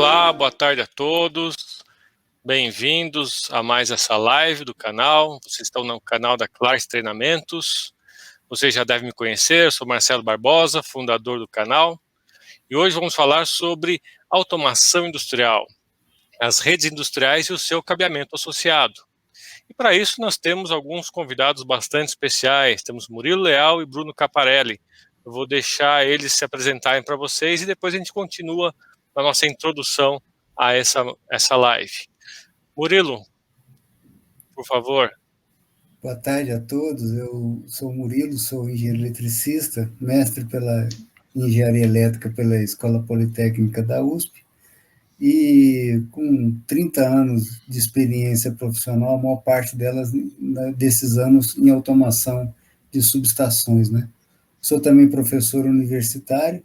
Olá, boa tarde a todos. Bem-vindos a mais essa live do canal. Vocês estão no canal da Clars Treinamentos. Vocês já devem me conhecer, eu sou Marcelo Barbosa, fundador do canal. E hoje vamos falar sobre automação industrial, as redes industriais e o seu cabeamento associado. E para isso nós temos alguns convidados bastante especiais. Temos Murilo Leal e Bruno Caparelli. Eu vou deixar eles se apresentarem para vocês e depois a gente continua na nossa introdução a essa live. Murilo, por favor. Boa tarde a todos, eu sou Murilo, sou engenheiro eletricista, mestre pela Engenharia Elétrica pela Escola Politécnica da USP, e com 30 anos de experiência profissional, a maior parte desses anos em automação de subestações, né? Sou também professor universitário,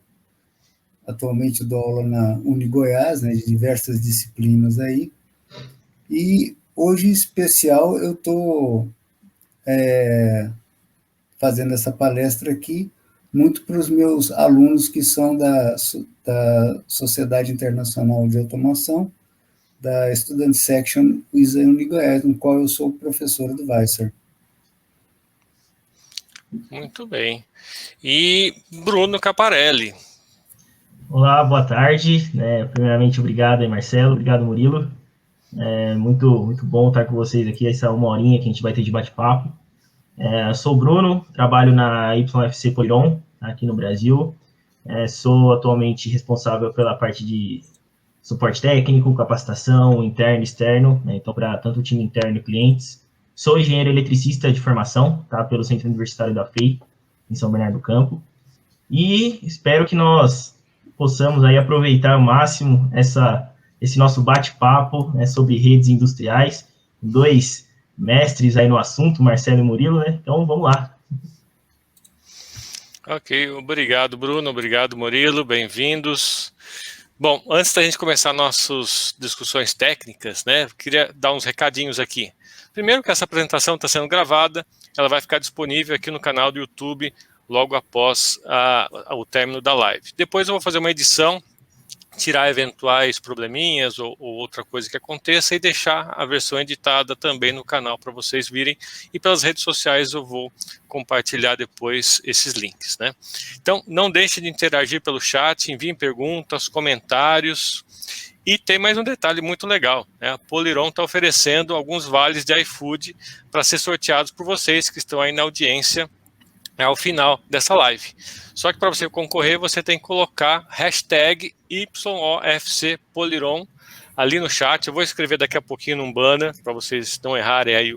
atualmente dou aula na UniGoiás, né, de diversas disciplinas aí, e hoje, em especial, eu estou fazendo essa palestra aqui, muito para os meus alunos que são da Sociedade Internacional de Automação, da Student Section UniGoiás, no qual eu sou professor advisor. Muito bem. E Bruno Caparelli. Olá, boa tarde. Primeiramente, obrigado aí, Marcelo. Obrigado, Murilo. Muito bom estar com vocês aqui, essa uma horinha que a gente vai ter de bate-papo. Sou o Bruno, trabalho na YFC Poliron, aqui no Brasil. Sou atualmente responsável pela parte de suporte técnico, capacitação, interno e externo, né? Então, para tanto o time interno e clientes. Sou engenheiro eletricista de formação, tá? Pelo Centro Universitário da FEI, em São Bernardo do Campo. E espero que nós possamos aí aproveitar ao máximo esse nosso bate-papo, né, sobre redes industriais, dois mestres aí no assunto, Marcelo e Murilo, né? Então, vamos lá. Ok, obrigado, Bruno, obrigado, Murilo, bem-vindos. Bom, antes da gente começar nossas discussões técnicas, né, queria dar uns recadinhos aqui. Primeiro que essa apresentação está sendo gravada, ela vai ficar disponível aqui no canal do YouTube logo após o término da live. Depois eu vou fazer uma edição, tirar eventuais probleminhas ou outra coisa que aconteça e deixar a versão editada também no canal para vocês virem, e pelas redes sociais eu vou compartilhar depois esses links, né? Então, não deixe de interagir pelo chat, enviem perguntas, comentários, e tem mais um detalhe muito legal, né? A Poliron está oferecendo alguns vales de iFood para ser sorteados por vocês que estão aí na audiência ao final dessa live. Só que para você concorrer, você tem que colocar hashtag YOFCPoliron ali no chat. Eu vou escrever daqui a pouquinho num banner, para vocês não errarem aí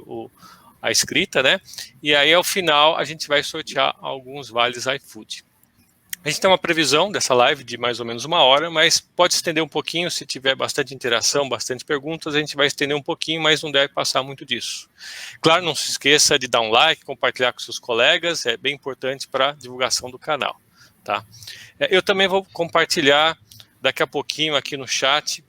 a escrita, né? E aí, ao final, a gente vai sortear alguns vales iFood. A gente tem uma previsão dessa live de mais ou menos uma hora, mas pode estender um pouquinho, se tiver bastante interação, bastante perguntas, a gente vai estender um pouquinho, mas não deve passar muito disso. Claro, não se esqueça de dar um like, compartilhar com seus colegas, é bem importante para a divulgação do canal, tá? Eu também vou compartilhar daqui a pouquinho aqui no chat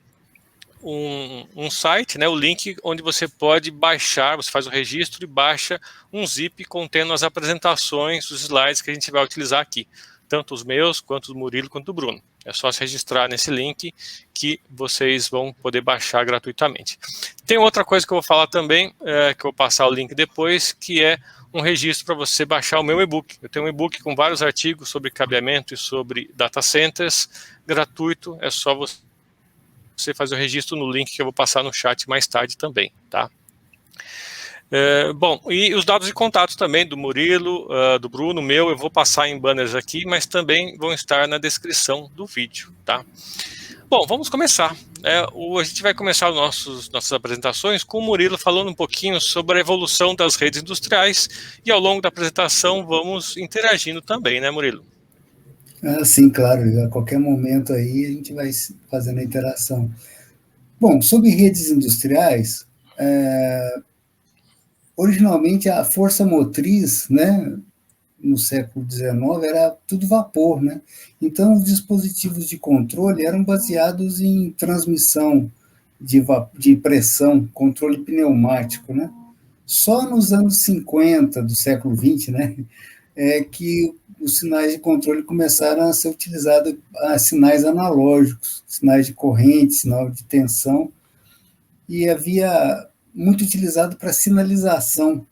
um site, né, o link onde você pode baixar, você faz o registro e baixa um zip contendo as apresentações, os slides que a gente vai utilizar aqui. Tanto os meus, quanto do Murilo, quanto do Bruno. É só se registrar nesse link que vocês vão poder baixar gratuitamente. Tem outra coisa que eu vou falar também, que eu vou passar o link depois, que é um registro para você baixar o meu e-book. Eu tenho um e-book com vários artigos sobre cabeamento e sobre data centers, gratuito, é só você fazer o registro no link que eu vou passar no chat mais tarde também, tá? Bom, e os dados de contato também do Murilo, do Bruno, meu, eu vou passar em banners aqui, mas também vão estar na descrição do vídeo, tá? Bom, vamos começar. A gente vai começar nossas apresentações com o Murilo falando um pouquinho sobre a evolução das redes industriais, e ao longo da apresentação vamos interagindo também, né, Murilo? Sim, claro, a qualquer momento aí a gente vai fazendo a interação. Bom, sobre redes industriais, originalmente a força motriz, né, no século XIX, era tudo vapor, né? Então, os dispositivos de controle eram baseados em transmissão de pressão, controle pneumático, né? Só nos anos 50 do século XX, né, que os sinais de controle começaram a ser utilizados a sinais analógicos, sinais de corrente, sinal de tensão, e havia muito utilizado para sinalização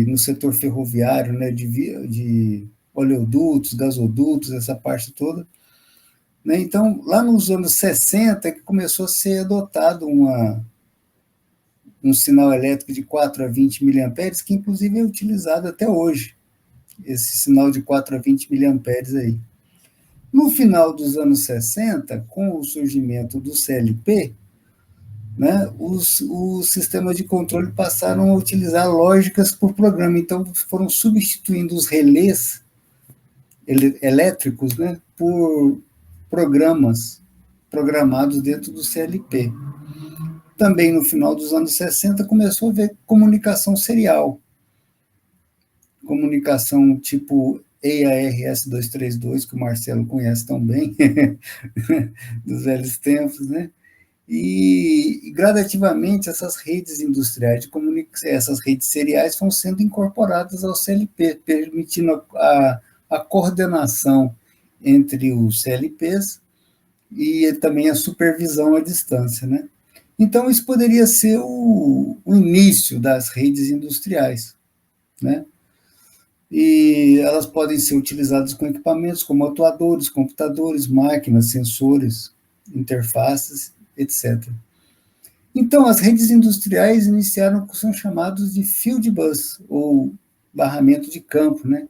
no setor ferroviário, né, de oleodutos, gasodutos, essa parte toda. Né? Então, lá nos anos 60, que começou a ser adotado um sinal elétrico de 4 a 20 miliamperes, que inclusive é utilizado até hoje, esse sinal de 4 a 20 miliamperes aí. No final dos anos 60, com o surgimento do CLP, né, os sistemas de controle passaram a utilizar lógicas por programa, então foram substituindo os relés elétricos, né, por programas programados dentro do CLP. Também no final dos anos 60 começou a haver comunicação serial, comunicação tipo EARS-232, que o Marcelo conhece tão bem, dos velhos tempos, né? E gradativamente essas redes industriais de comunicação, essas redes seriais vão sendo incorporadas ao CLP, permitindo a coordenação entre os CLPs e também a supervisão à distância, né? Então, isso poderia ser o início das redes industriais, né? E elas podem ser utilizadas com equipamentos como atuadores, computadores, máquinas, sensores, interfaces, etc. Então, as redes industriais iniciaram o que são chamados de field bus, ou barramento de campo, né?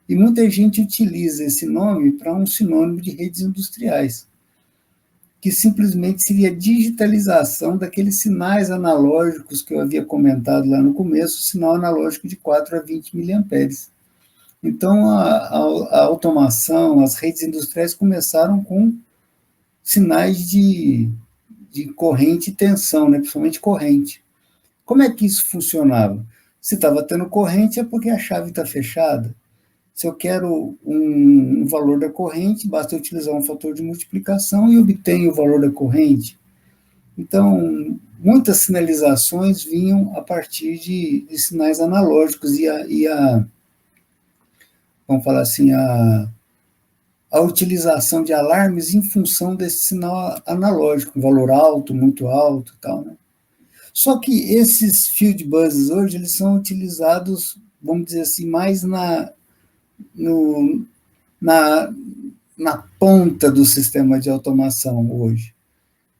E muita gente utiliza esse nome para um sinônimo de redes industriais, que simplesmente seria a digitalização daqueles sinais analógicos que eu havia comentado lá no começo, o sinal analógico de 4 a 20 miliamperes. Então, a automação, as redes industriais começaram com sinais de corrente e tensão, né? Principalmente corrente. Como é que isso funcionava? Se estava tendo corrente, é porque a chave está fechada. Se eu quero um valor da corrente, basta utilizar um fator de multiplicação e obtenho o valor da corrente. Então, muitas sinalizações vinham a partir de sinais analógicos vamos falar assim, a utilização de alarmes em função desse sinal analógico, um valor alto, muito alto e tal, né? Só que esses field buses hoje, eles são utilizados, vamos dizer assim, mais na ponta do sistema de automação hoje,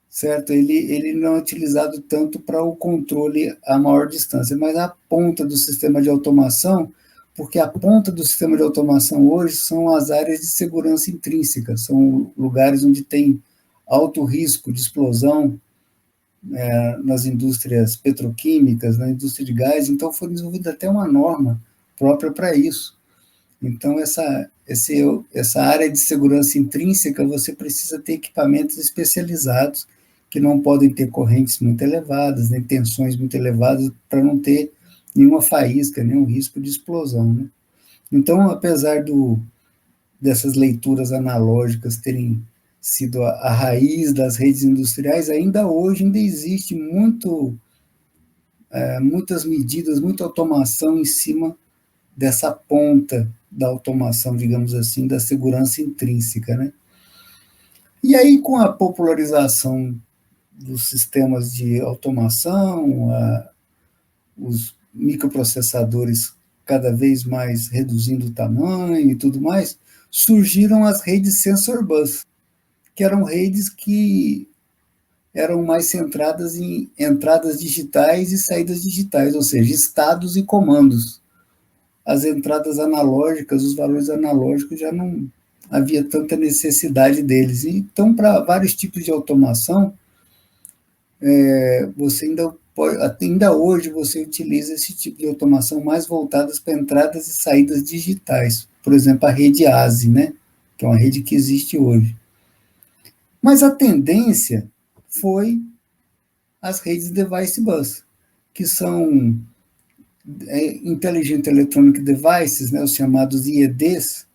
certo? Ele não é utilizado tanto para o controle a maior distância, mas a ponta do sistema de automação, porque a ponta do sistema de automação hoje são as áreas de segurança intrínseca, são lugares onde tem alto risco de explosão, nas indústrias petroquímicas, na indústria de gás, então foi desenvolvida até uma norma própria para isso. Então, essa área de segurança intrínseca, você precisa ter equipamentos especializados que não podem ter correntes muito elevadas, nem tensões muito elevadas, para não ter nenhuma faísca, nenhum risco de explosão, né? Então, apesar dessas leituras analógicas terem sido a raiz das redes industriais, ainda hoje existe muitas medidas, muita automação em cima dessa ponta da automação, digamos assim, da segurança intrínseca, né? E aí, com a popularização dos sistemas de automação, os microprocessadores cada vez mais reduzindo o tamanho e tudo mais, surgiram as redes sensor bus, que eram redes que eram mais centradas em entradas digitais e saídas digitais, ou seja, estados e comandos. As entradas analógicas, os valores analógicos, já não havia tanta necessidade deles. Então, para vários tipos de automação, você ainda hoje você utiliza esse tipo de automação mais voltadas para entradas e saídas digitais. Por exemplo, a rede ASI, né? Que é uma rede que existe hoje. Mas a tendência foi as redes Device Bus, que são Intelligent Electronic Devices, né, os chamados IEDs,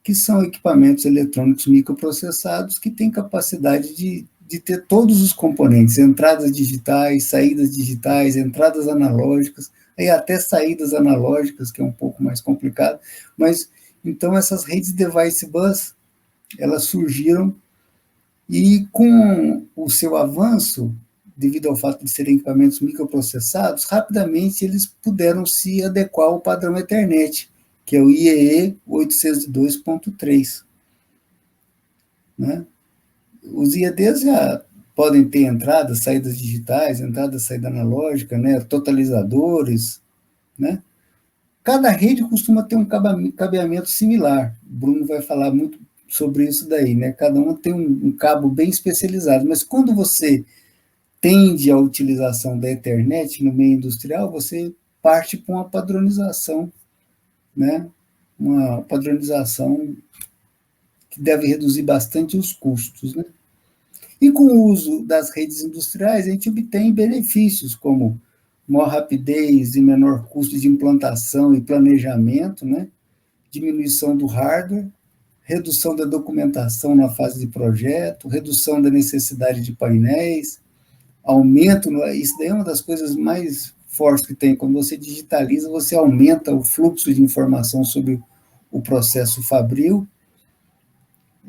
que são equipamentos eletrônicos microprocessados que têm capacidade de ter todos os componentes, entradas digitais, entradas analógicas, e até saídas analógicas, que é um pouco mais complicado, mas Então, essas redes device bus, elas surgiram e, com o seu avanço, devido ao fato de serem equipamentos microprocessados, rapidamente eles puderam se adequar ao padrão Ethernet, que é o IEE 802.3. Né? Os IEDs já podem ter entradas, saídas digitais, entrada, saída analógica, né? Totalizadores, né? Cada rede costuma ter um cabeamento similar. O Bruno vai falar muito sobre isso daí, né? Cada uma tem um cabo bem especializado, mas quando você tende à utilização da Ethernet no meio industrial, você parte para uma padronização, né? Uma padronização que deve reduzir bastante os custos, né? E com o uso das redes industriais, a gente obtém benefícios como maior rapidez e menor custo de implantação e planejamento, né? Diminuição do hardware, redução da documentação na fase de projeto, redução da necessidade de painéis, aumento, isso daí é uma das coisas mais fortes que tem, quando você digitaliza, você aumenta o fluxo de informação sobre o processo fabril,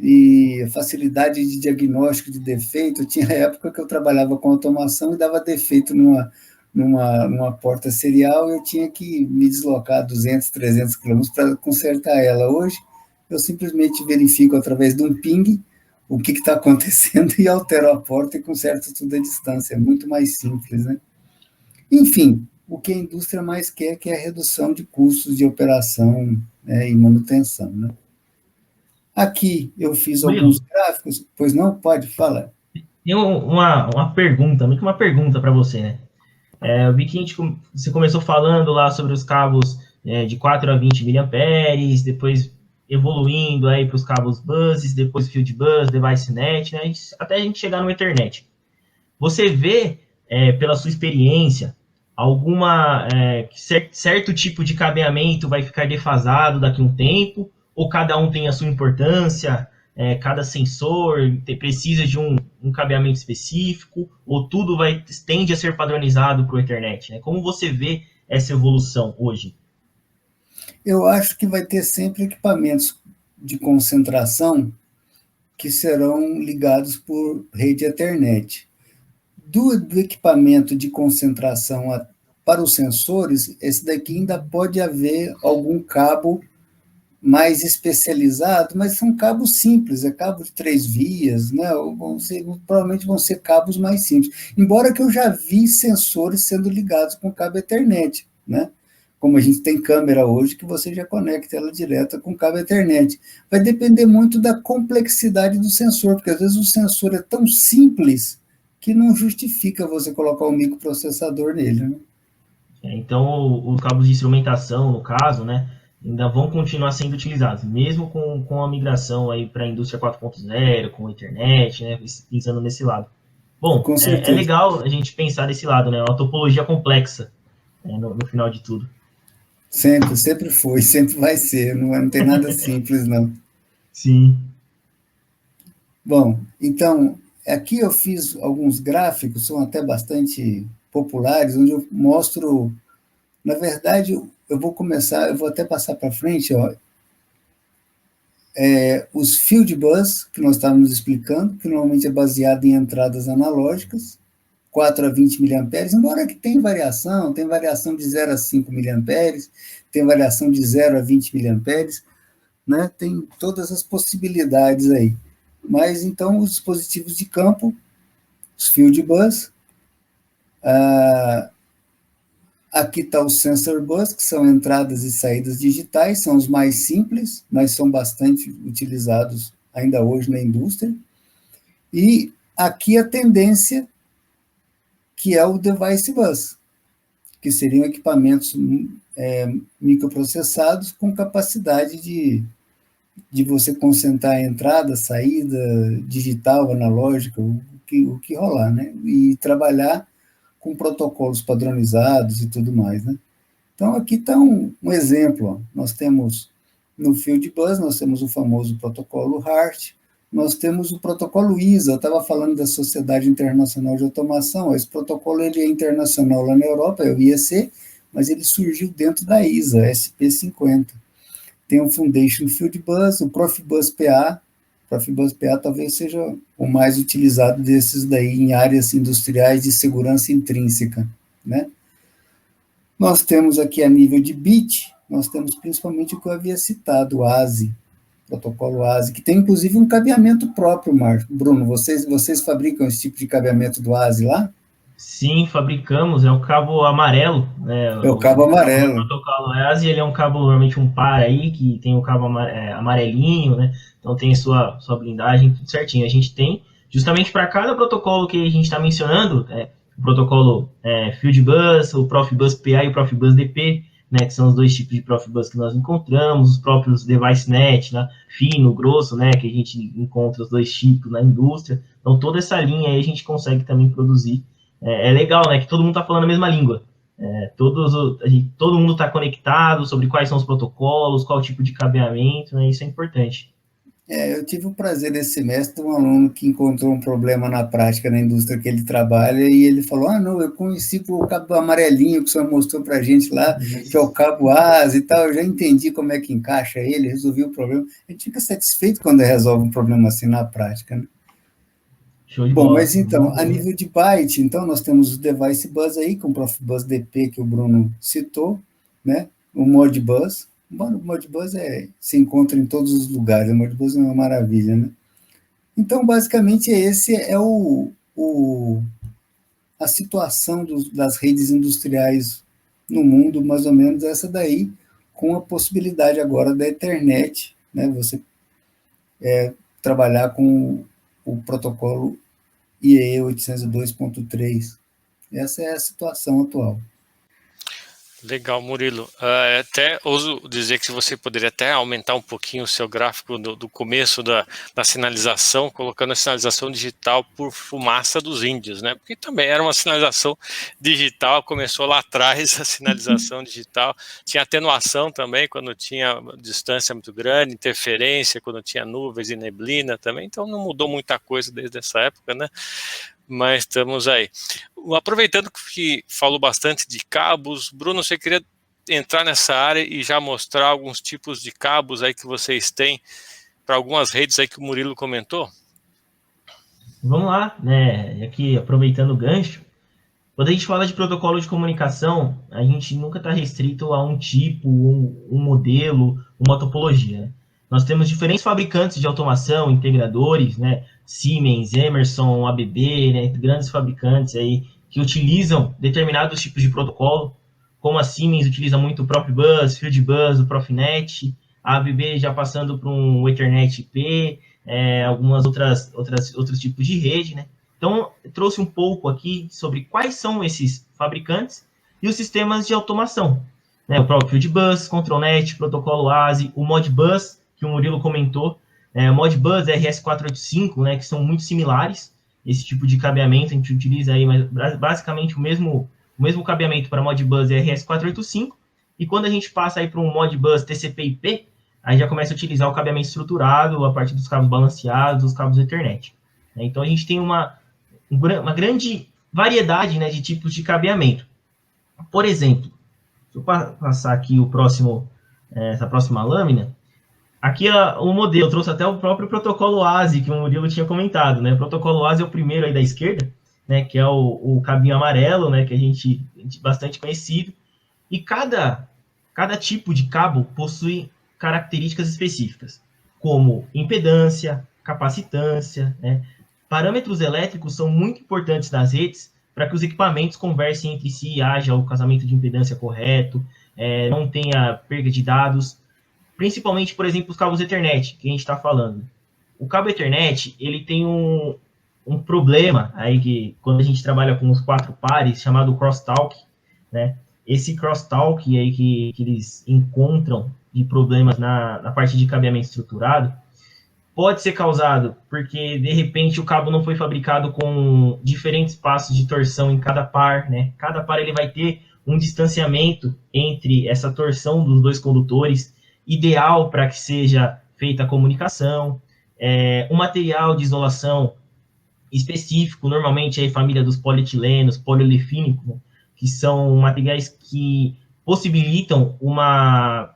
e a facilidade de diagnóstico de defeito. Tinha época que eu trabalhava com automação e dava defeito numa porta serial, e eu tinha que me deslocar 200, 300 quilômetros para consertar ela. Hoje, eu simplesmente verifico através de um ping o que está acontecendo e altero a porta e conserto tudo à distância. É muito mais simples, né? Enfim, o que a indústria mais quer, que é a redução de custos de operação, né, e manutenção, né? Aqui eu fiz alguns gráficos, pois não? Pode, fala. Tem uma pergunta, meio que uma pergunta para você, né? Eu vi que você começou falando lá sobre os cabos de 4 a 20 miliamperes, depois evoluindo aí para os cabos buses, depois field bus, device net, né? Até a gente chegar no Ethernet. Você vê, pela sua experiência, certo tipo de cabeamento vai ficar defasado daqui a um tempo, ou cada um tem a sua importância, cada sensor precisa de um cabeamento específico, ou tudo tende a ser padronizado para o Ethernet, né? Como você vê essa evolução hoje? Eu acho que vai ter sempre equipamentos de concentração que serão ligados por rede Ethernet. Do equipamento de concentração para os sensores, esse daqui ainda pode haver algum cabo mais especializado, mas são cabos simples, é cabo de 3 vias, né? Provavelmente vão ser cabos mais simples. Embora que eu já vi sensores sendo ligados com cabo Ethernet, né? Como a gente tem câmera hoje, que você já conecta ela direta com cabo Ethernet. Vai depender muito da complexidade do sensor, porque às vezes o sensor é tão simples que não justifica você colocar um microprocessador nele, né? Então, os cabos de instrumentação, no caso, né, ainda vão continuar sendo utilizados, mesmo com a migração aí para a indústria 4.0, com a internet, né, pensando nesse lado. Bom, é legal a gente pensar desse lado, né, uma topologia complexa, no final de tudo. Sempre foi, sempre vai ser, não tem nada simples, não. Sim. Bom, então, aqui eu fiz alguns gráficos, são até bastante populares, onde eu mostro, na verdade, eu vou até passar para frente, ó, os field bus, que nós estávamos explicando, que normalmente é baseado em entradas analógicas, 4 a 20 miliamperes, embora que tem variação de 0 a 5 miliamperes, tem variação de 0 a 20 miliamperes, né? Tem todas as possibilidades aí. Mas, então, os dispositivos de campo, os field bus, aqui está o sensor bus, que são entradas e saídas digitais, são os mais simples, mas são bastante utilizados ainda hoje na indústria. E aqui a tendência, que é o device bus, que seriam equipamentos microprocessados com capacidade de você concentrar a entrada, saída, digital, analógica, o que rolar, né? E trabalhar com protocolos padronizados e tudo mais, né? Então, aqui está um exemplo. Ó. Nós temos, no Field Bus, nós temos o famoso protocolo HART, nós temos o protocolo ISA, eu estava falando da Sociedade Internacional de Automação, esse protocolo ele é internacional lá na Europa, é o IEC, mas ele surgiu dentro da ISA, SP50. tem o Foundation Fieldbus, o Profibus PA. O Profibus PA talvez seja o mais utilizado desses daí em áreas industriais de segurança intrínseca, né? Nós temos aqui a nível de bit, nós temos principalmente o que eu havia citado, o ASI, protocolo ASI, que tem inclusive um cabeamento próprio, Bruno. Vocês fabricam esse tipo de cabeamento do ASI lá? Sim, fabricamos, é o cabo amarelo, né? É o cabo amarelo. O protocolo ASI, ele é um cabo, normalmente um par aí, que tem o cabo amarelinho, né? Então tem sua blindagem, tudo certinho. A gente tem, justamente para cada protocolo que a gente está mencionando, o protocolo Fieldbus, o Profibus PA e o Profibus DP, né? Que são os dois tipos de Profibus que nós encontramos, os próprios DeviceNet, né? Fino, grosso, né? Que a gente encontra os dois tipos na indústria. Então toda essa linha aí a gente consegue também produzir. É legal, né, que todo mundo está falando a mesma língua. Todo mundo está conectado sobre quais são os protocolos, qual tipo de cabeamento, né, isso é importante. Eu tive o prazer esse semestre de um aluno que encontrou um problema na prática na indústria que ele trabalha e ele falou, não, eu conheci o cabo amarelinho que o senhor mostrou para a gente lá, que é o cabo ASI e tal, eu já entendi como é que encaixa ele, resolvi o problema. A gente fica satisfeito quando resolve um problema assim na prática, né? Bom, mas então, a nível de byte, então nós temos o Device Bus aí, com o Profibus DP que o Bruno citou, né? O Modbus. O Modbus se encontra em todos os lugares, o Modbus é uma maravilha, né? Então, basicamente, esse é a situação das redes industriais no mundo, mais ou menos essa daí, com a possibilidade agora da Ethernet, né? Você trabalhar com o protocolo IEEE 802.3. Essa é a situação atual. Legal, Murilo. Até ouso dizer que você poderia até aumentar um pouquinho o seu gráfico do começo da sinalização, colocando a sinalização digital por fumaça dos índios, né? Porque também era uma sinalização digital, começou lá atrás a sinalização digital, tinha atenuação também quando tinha distância muito grande, interferência quando tinha nuvens e neblina também, então não mudou muita coisa desde essa época, né? Mas estamos aí. Aproveitando que falou bastante de cabos, Bruno, você queria entrar nessa área e já mostrar alguns tipos de cabos aí que vocês têm para algumas redes aí que o Murilo comentou? Vamos lá, né? Aqui, aproveitando o gancho, quando a gente fala de protocolo de comunicação, a gente nunca está restrito a um tipo, um modelo, uma topologia, né? Nós temos diferentes fabricantes de automação, integradores, né? Siemens, Emerson, ABB, né? Grandes fabricantes aí que utilizam determinados tipos de protocolo, como a Siemens utiliza muito o Profibus, Fieldbus, o Profinet, a ABB já passando para um Ethernet IP, algumas outros tipos de rede, né? Então, eu trouxe um pouco aqui sobre quais são esses fabricantes e os sistemas de automação, né? O próprio Fieldbus, ControlNet, protocolo ASI, o Modbus, que o Murilo comentou, o Modbus RS485, né, que são muito similares, esse tipo de cabeamento, a gente utiliza aí basicamente o mesmo cabeamento para Modbus RS485, e quando a gente passa aí para um Modbus TCP/IP, aí já começa a utilizar o cabeamento estruturado a partir dos cabos balanceados, dos cabos Ethernet. Então a gente tem uma grande variedade, né, de tipos de cabeamento. Por exemplo, deixa eu passar aqui essa próxima lâmina. Aqui o modelo, eu trouxe até o próprio protocolo ASI, que o Murilo tinha comentado, né? O protocolo ASI é o primeiro aí da esquerda, né, que é o cabinho amarelo, né, que a gente bastante conhecido. E cada tipo de cabo possui características específicas, como impedância, capacitância, né? Parâmetros elétricos são muito importantes nas redes para que os equipamentos conversem entre si e haja o casamento de impedância correto, não tenha perda de dados, principalmente, por exemplo, os cabos Ethernet, que a gente está falando. O cabo Ethernet, ele tem um problema aí que, quando a gente trabalha com os 4 pares, chamado crosstalk, né? Esse crosstalk aí que eles encontram de problemas na parte de cabeamento estruturado, pode ser causado porque, de repente, o cabo não foi fabricado com diferentes passos de torção em cada par, né? Cada par ele vai ter um distanciamento entre essa torção dos dois condutores, ideal para que seja feita a comunicação, um material de isolação específico, normalmente é a família dos polietilenos, poliolefínico, que são materiais que possibilitam uma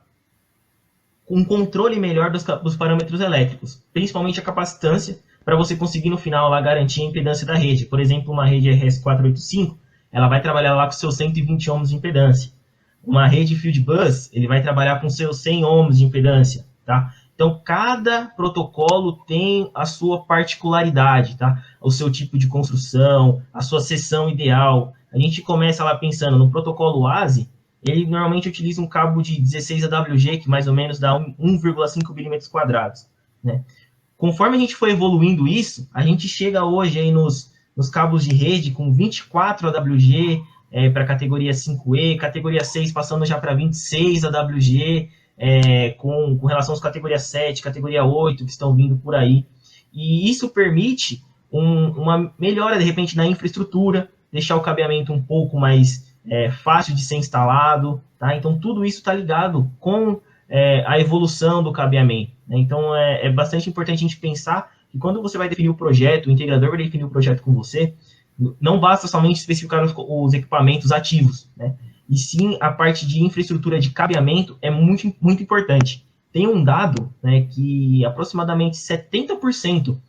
um controle melhor dos parâmetros elétricos, principalmente a capacitância, para você conseguir no final lá garantir a impedância da rede. Por exemplo, uma rede RS485, ela vai trabalhar lá com seus 120 ohms de impedância. Uma rede Field Bus, ele vai trabalhar com seus 100 ohms de impedância, tá? Então, cada protocolo tem a sua particularidade, tá? O seu tipo de construção, a sua seção ideal. A gente começa lá pensando no protocolo ASI, ele normalmente utiliza um cabo de 16 AWG, que mais ou menos dá 1,5 milímetros quadrados, né? Conforme a gente foi evoluindo isso, a gente chega hoje aí nos cabos de rede com 24 AWG para a categoria 5E, categoria 6 passando já para 26 AWG, com relação às categorias 7, categoria 8 que estão vindo por aí. E isso permite uma melhora, de repente, na infraestrutura, deixar o cabeamento um pouco mais fácil de ser instalado, tá? Então, tudo isso está ligado com a evolução do cabeamento, né? Então, é bastante importante a gente pensar que quando você vai definir o projeto, o integrador vai definir o projeto com você, não basta somente especificar os equipamentos ativos, né? E sim a parte de infraestrutura de cabeamento é muito, muito importante. Tem um dado, né, que aproximadamente 70%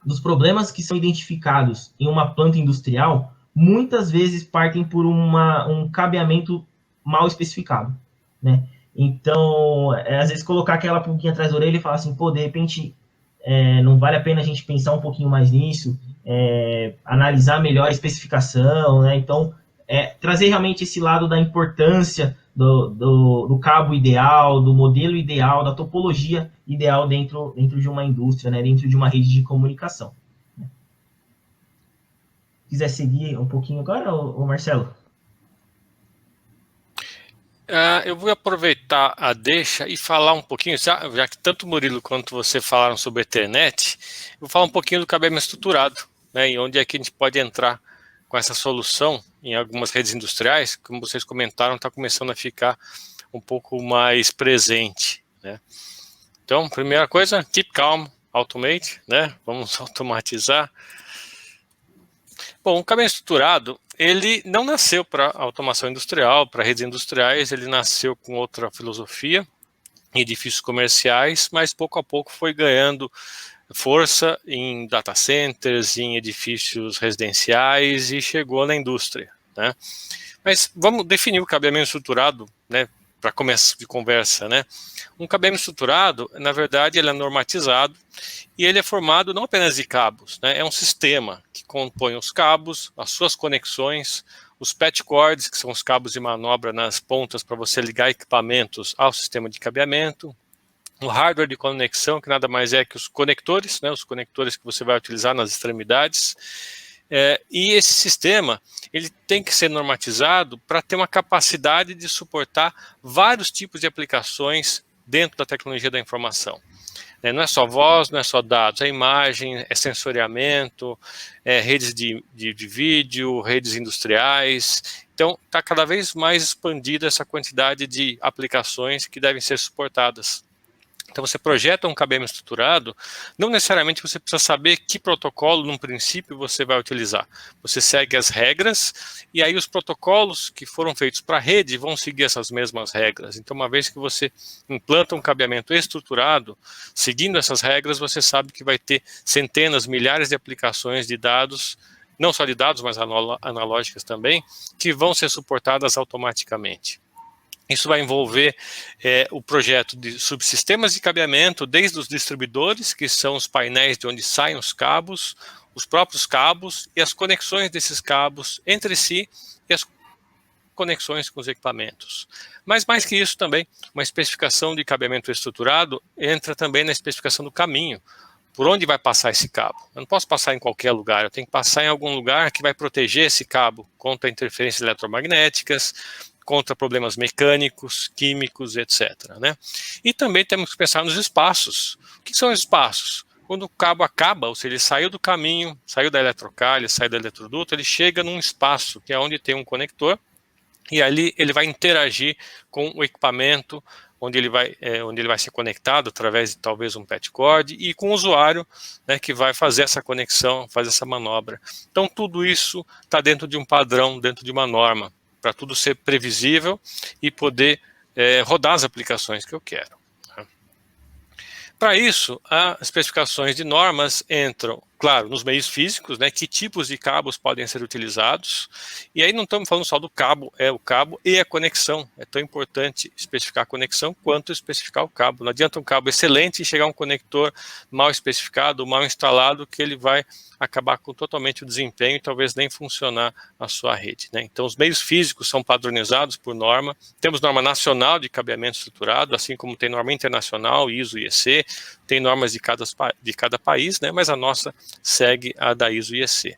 dos problemas que são identificados em uma planta industrial, muitas vezes partem por um cabeamento mal especificado, né? Então, às vezes colocar aquela pulguinha atrás da orelha e falar assim, pô, de repente, não vale a pena a gente pensar um pouquinho mais nisso, analisar melhor a especificação, né? Então, trazer realmente esse lado da importância do cabo ideal, do modelo ideal, da topologia ideal dentro de uma indústria, né? Dentro de uma rede de comunicação. Quiser seguir um pouquinho agora, ô Marcelo? Eu vou aproveitar a deixa e falar um pouquinho, já que tanto o Murilo quanto você falaram sobre Ethernet, eu vou falar um pouquinho do cabeamento estruturado, né, e onde é que a gente pode entrar com essa solução em algumas redes industriais, como vocês comentaram, está começando a ficar um pouco mais presente, né? Então, primeira coisa, keep calm, automate, né? Vamos automatizar. Bom, o cabeamento estruturado, ele não nasceu para automação industrial, para redes industriais, ele nasceu com outra filosofia, em edifícios comerciais, mas pouco a pouco foi ganhando força em data centers, em edifícios residenciais e chegou na indústria, né? Mas vamos definir o cabeamento estruturado, né, para começo de conversa, né? Um cabeamento estruturado, na verdade, ele é normatizado e ele é formado não apenas de cabos, né? É um sistema que compõe os cabos, as suas conexões, os patch cords, que são os cabos de manobra nas pontas para você ligar equipamentos ao sistema de cabeamento, o hardware de conexão, que nada mais é que os conectores, né? Os conectores que você vai utilizar nas extremidades. E esse sistema ele tem que ser normatizado para ter uma capacidade de suportar vários tipos de aplicações dentro da tecnologia da informação. Não é só voz, não é só dados, é imagem, é sensoriamento, redes de vídeo, redes industriais. Então, está cada vez mais expandida essa quantidade de aplicações que devem ser suportadas. Então, você projeta um cabeamento estruturado, não necessariamente você precisa saber que protocolo, num princípio, você vai utilizar. Você segue as regras, e aí os protocolos que foram feitos para a rede vão seguir essas mesmas regras. Então, uma vez que você implanta um cabeamento estruturado, seguindo essas regras, você sabe que vai ter centenas, milhares de aplicações de dados, não só de dados, mas analógicas também, que vão ser suportadas automaticamente. Isso vai envolver o projeto de subsistemas de cabeamento, desde os distribuidores, que são os painéis de onde saem os cabos, os próprios cabos e as conexões desses cabos entre si e as conexões com os equipamentos. Mas mais que isso também, uma especificação de cabeamento estruturado entra também na especificação do caminho. Por onde vai passar esse cabo? Eu não posso passar em qualquer lugar, eu tenho que passar em algum lugar que vai proteger esse cabo contra interferências eletromagnéticas, contra problemas mecânicos, químicos, etc., né? E também temos que pensar nos espaços. O que são os espaços? Quando o cabo acaba, ou seja, ele saiu do caminho, saiu da eletrocalha, saiu do eletroduto, ele chega num espaço, que é onde tem um conector, e ali ele vai interagir com o equipamento, onde ele vai ser conectado através de talvez um patch cord, e com o usuário, né, que vai fazer essa conexão, fazer essa manobra. Então, tudo isso está dentro de um padrão, dentro de uma norma, para tudo ser previsível e poder rodar as aplicações que eu quero. Para isso, as especificações de normas entram, claro, nos meios físicos, né, que tipos de cabos podem ser utilizados, e aí não estamos falando só do cabo, é o cabo e a conexão. É tão importante especificar a conexão quanto especificar o cabo. Não adianta um cabo excelente e chegar um conector mal especificado, mal instalado, que ele vai acabar com totalmente o desempenho e talvez nem funcionar a sua rede, né? Então, os meios físicos são padronizados por norma. Temos norma nacional de cabeamento estruturado, assim como tem norma internacional, ISO e EC, tem normas de cada país, né? Mas a nossa segue a da ISO e EC.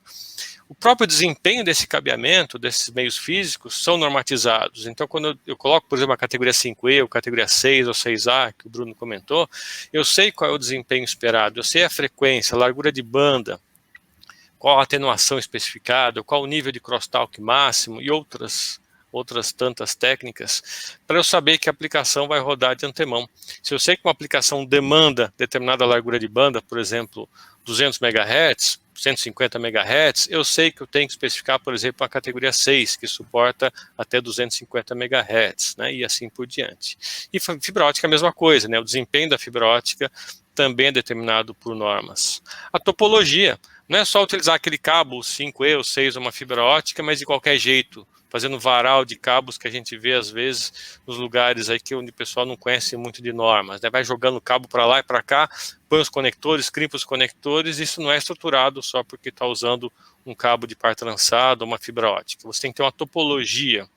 O próprio desempenho desse cabeamento, desses meios físicos, são normatizados. Então, quando eu coloco, por exemplo, a categoria 5E, ou categoria 6 ou 6A, que o Bruno comentou, eu sei qual é o desempenho esperado, eu sei a frequência, a largura de banda, qual a atenuação especificada, qual o nível de crosstalk máximo e outras tantas técnicas, para eu saber que a aplicação vai rodar de antemão. Se eu sei que uma aplicação demanda determinada largura de banda, por exemplo, 200 MHz, 150 MHz, eu sei que eu tenho que especificar, por exemplo, a categoria 6, que suporta até 250 MHz, né, e assim por diante. E fibra ótica é a mesma coisa, né, o desempenho da fibra ótica também é determinado por normas. A topologia, não é só utilizar aquele cabo 5E ou 6 ou uma fibra ótica, mas de qualquer jeito, fazendo varal de cabos que a gente vê às vezes nos lugares aí onde o pessoal não conhece muito de normas, né? Vai jogando cabo para lá e para cá, põe os conectores, crimpa os conectores, isso não é estruturado só porque está usando um cabo de par trançado ou uma fibra ótica. Você tem que ter uma topologia,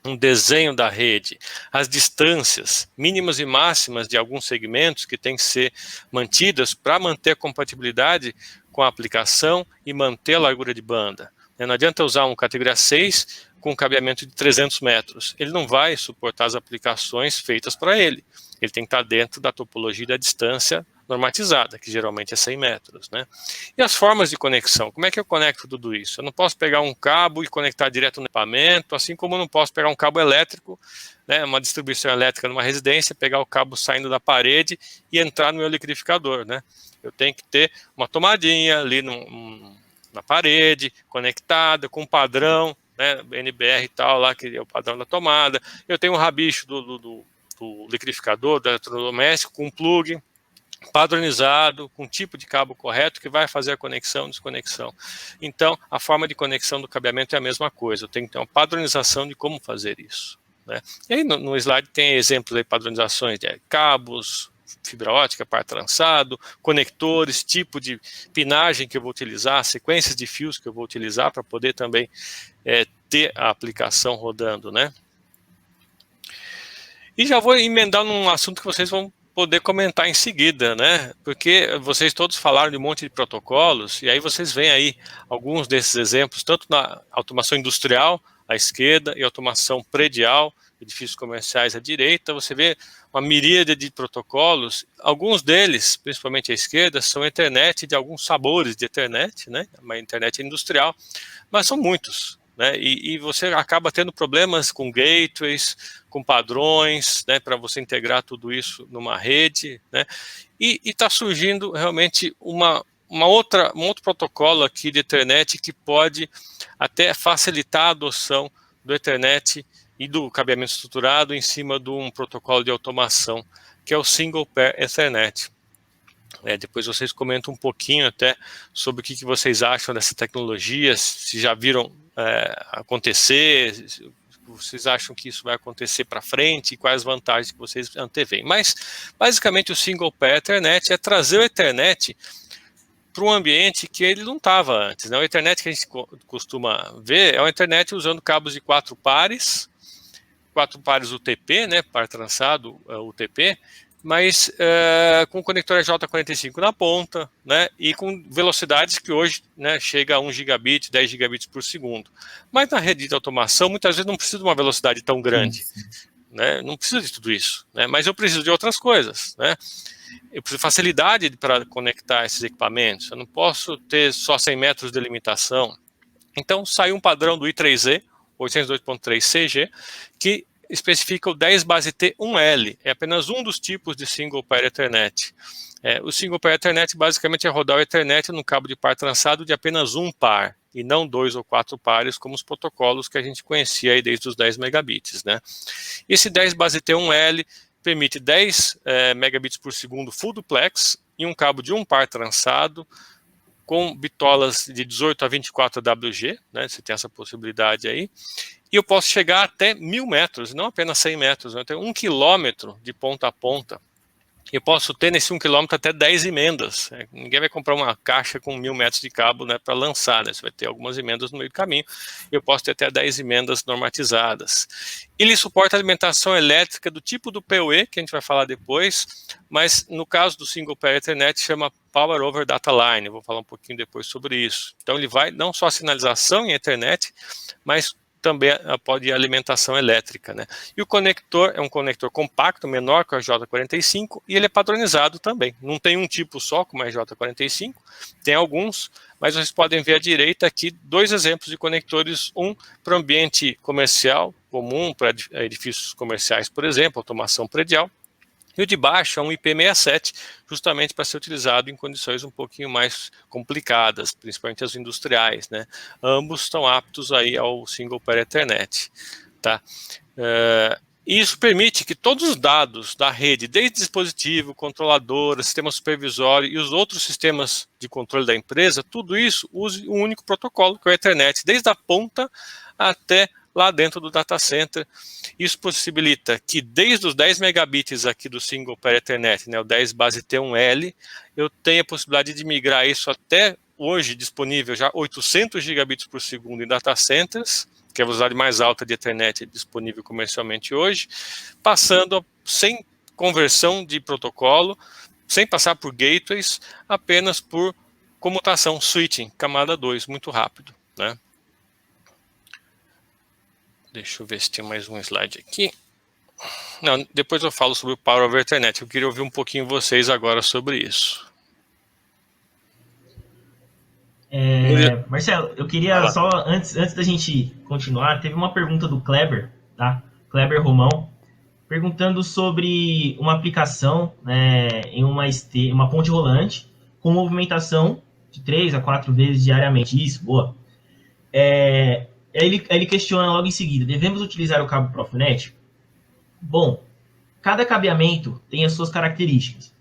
um desenho da rede, as distâncias mínimas e máximas de alguns segmentos que têm que ser mantidas para manter a compatibilidade com a aplicação e manter a largura de banda. Não adianta usar um categoria 6 com cabeamento de 300 metros. Ele não vai suportar as aplicações feitas para ele. Ele tem que estar dentro da topologia da distância normatizada, que geralmente é 100 metros, né? E as formas de conexão, como é que eu conecto tudo isso? Eu não posso pegar um cabo e conectar direto no equipamento, assim como eu não posso pegar um cabo elétrico, né, uma distribuição elétrica numa residência, pegar o cabo saindo da parede e entrar no meu liquidificador, né? Eu tenho que ter uma tomadinha ali na parede, conectada, com padrão, né, NBR e tal, lá, que é o padrão da tomada. Eu tenho um rabicho do liquidificador, do eletrodoméstico, com um plug padronizado, com o tipo de cabo correto que vai fazer a conexão e desconexão. Então, a forma de conexão do cabeamento é a mesma coisa, eu tenho que ter uma padronização de como fazer isso, né? E aí no slide tem exemplos de padronizações de cabos, fibra ótica, par trançado, conectores, tipo de pinagem que eu vou utilizar, sequências de fios que eu vou utilizar para poder também ter a aplicação rodando, né? E já vou emendar num assunto que vocês vão poder comentar em seguida, né? Porque vocês todos falaram de um monte de protocolos, e aí vocês veem aí alguns desses exemplos, tanto na automação industrial, à esquerda, e automação predial, edifícios comerciais à direita, você vê uma miríade de protocolos, alguns deles, principalmente à esquerda, são Ethernet de alguns sabores de Ethernet, né? Uma internet industrial, mas são muitos, né? E você acaba tendo problemas com gateways, com padrões, né, para você integrar tudo isso numa rede, né? E está surgindo realmente um outro protocolo aqui de Ethernet que pode até facilitar a adoção do Ethernet e do cabeamento estruturado em cima de um protocolo de automação, que é o Single Pair Ethernet. Depois vocês comentam um pouquinho até sobre o que vocês acham dessa tecnologia, se já viram acontecer, vocês acham que isso vai acontecer para frente e quais vantagens que vocês anteveem. Mas, basicamente, o Single Pair Ethernet é trazer o Ethernet para um ambiente que ele não estava antes, né? O Ethernet que a gente costuma ver é o Ethernet usando cabos de 4 pares UTP, né, par trançado UTP, mas com o conector EJ45 na ponta, né, e com velocidades que hoje, né, chega a 1 gigabit, 10 gigabits por segundo. Mas na rede de automação, muitas vezes não precisa de uma velocidade tão grande, né, não precisa de tudo isso, né, mas eu preciso de outras coisas, né. Eu preciso de facilidade para conectar esses equipamentos, eu não posso ter só 100 metros de limitação. Então, saiu um padrão do I3E, 802.3 CG, que especifica o 10 base T 1L, é apenas um dos tipos de Single Pair Ethernet. O Single Pair Ethernet basicamente é rodar o Ethernet num cabo de par trançado de apenas um par, e não 2 ou 4 pares, como os protocolos que a gente conhecia aí desde os 10 megabits, né? Esse 10 base T 1L permite 10 megabits por segundo full duplex em um cabo de um par trançado, com bitolas de 18 a 24 WG, né? Você tem essa possibilidade aí. E eu posso chegar até 1.000 metros, não apenas 100 metros, eu tenho 1 quilômetro de ponta a ponta. Eu posso ter nesse 1 quilômetro até 10 emendas. Ninguém vai comprar uma caixa com 1.000 metros de cabo, né, para lançar, né? Você vai ter algumas emendas no meio do caminho. Eu posso ter até 10 emendas normatizadas. Ele suporta alimentação elétrica do tipo do PoE, que a gente vai falar depois, mas no caso do Single Pair Ethernet chama Power over Data Line. Eu vou falar um pouquinho depois sobre isso. Então ele vai não só a sinalização em Ethernet, mas também pode ir alimentação elétrica, né? E o conector é um conector compacto, menor que o RJ45, e ele é padronizado também. Não tem um tipo só, como o RJ45, tem alguns, mas vocês podem ver à direita aqui 2 exemplos de conectores, um para ambiente comercial comum, para edifícios comerciais, por exemplo, automação predial, e o de baixo é um IP67, justamente para ser utilizado em condições um pouquinho mais complicadas, principalmente as industriais, né? Ambos estão aptos aí ao Single Pair Ethernet, tá? Isso permite que todos os dados da rede, desde dispositivo, controladora, sistema supervisório e os outros sistemas de controle da empresa, tudo isso use um único protocolo, que é o Ethernet, desde a ponta até lá dentro do data center. Isso possibilita que desde os 10 megabits aqui do Single Pair Ethernet, né, o 10 base T1L, eu tenha a possibilidade de migrar isso até hoje disponível já 800 gigabits por segundo em data centers, que é a velocidade mais alta de Ethernet disponível comercialmente hoje, passando sem conversão de protocolo, sem passar por gateways, apenas por comutação, switching, camada 2, muito rápido, né? Deixa eu ver se tem mais um slide aqui. Não, depois eu falo sobre o Power over Ethernet. Eu queria ouvir um pouquinho vocês agora sobre isso. Marcelo, eu queria só, antes da gente continuar, teve uma pergunta do Kleber, tá? Kleber Romão, perguntando sobre uma aplicação, né, em uma ponte rolante com movimentação de 3 a 4 vezes diariamente. Isso, boa. Ele questiona logo em seguida: devemos utilizar o cabo Profinet? Bom, cada cabeamento tem as suas características.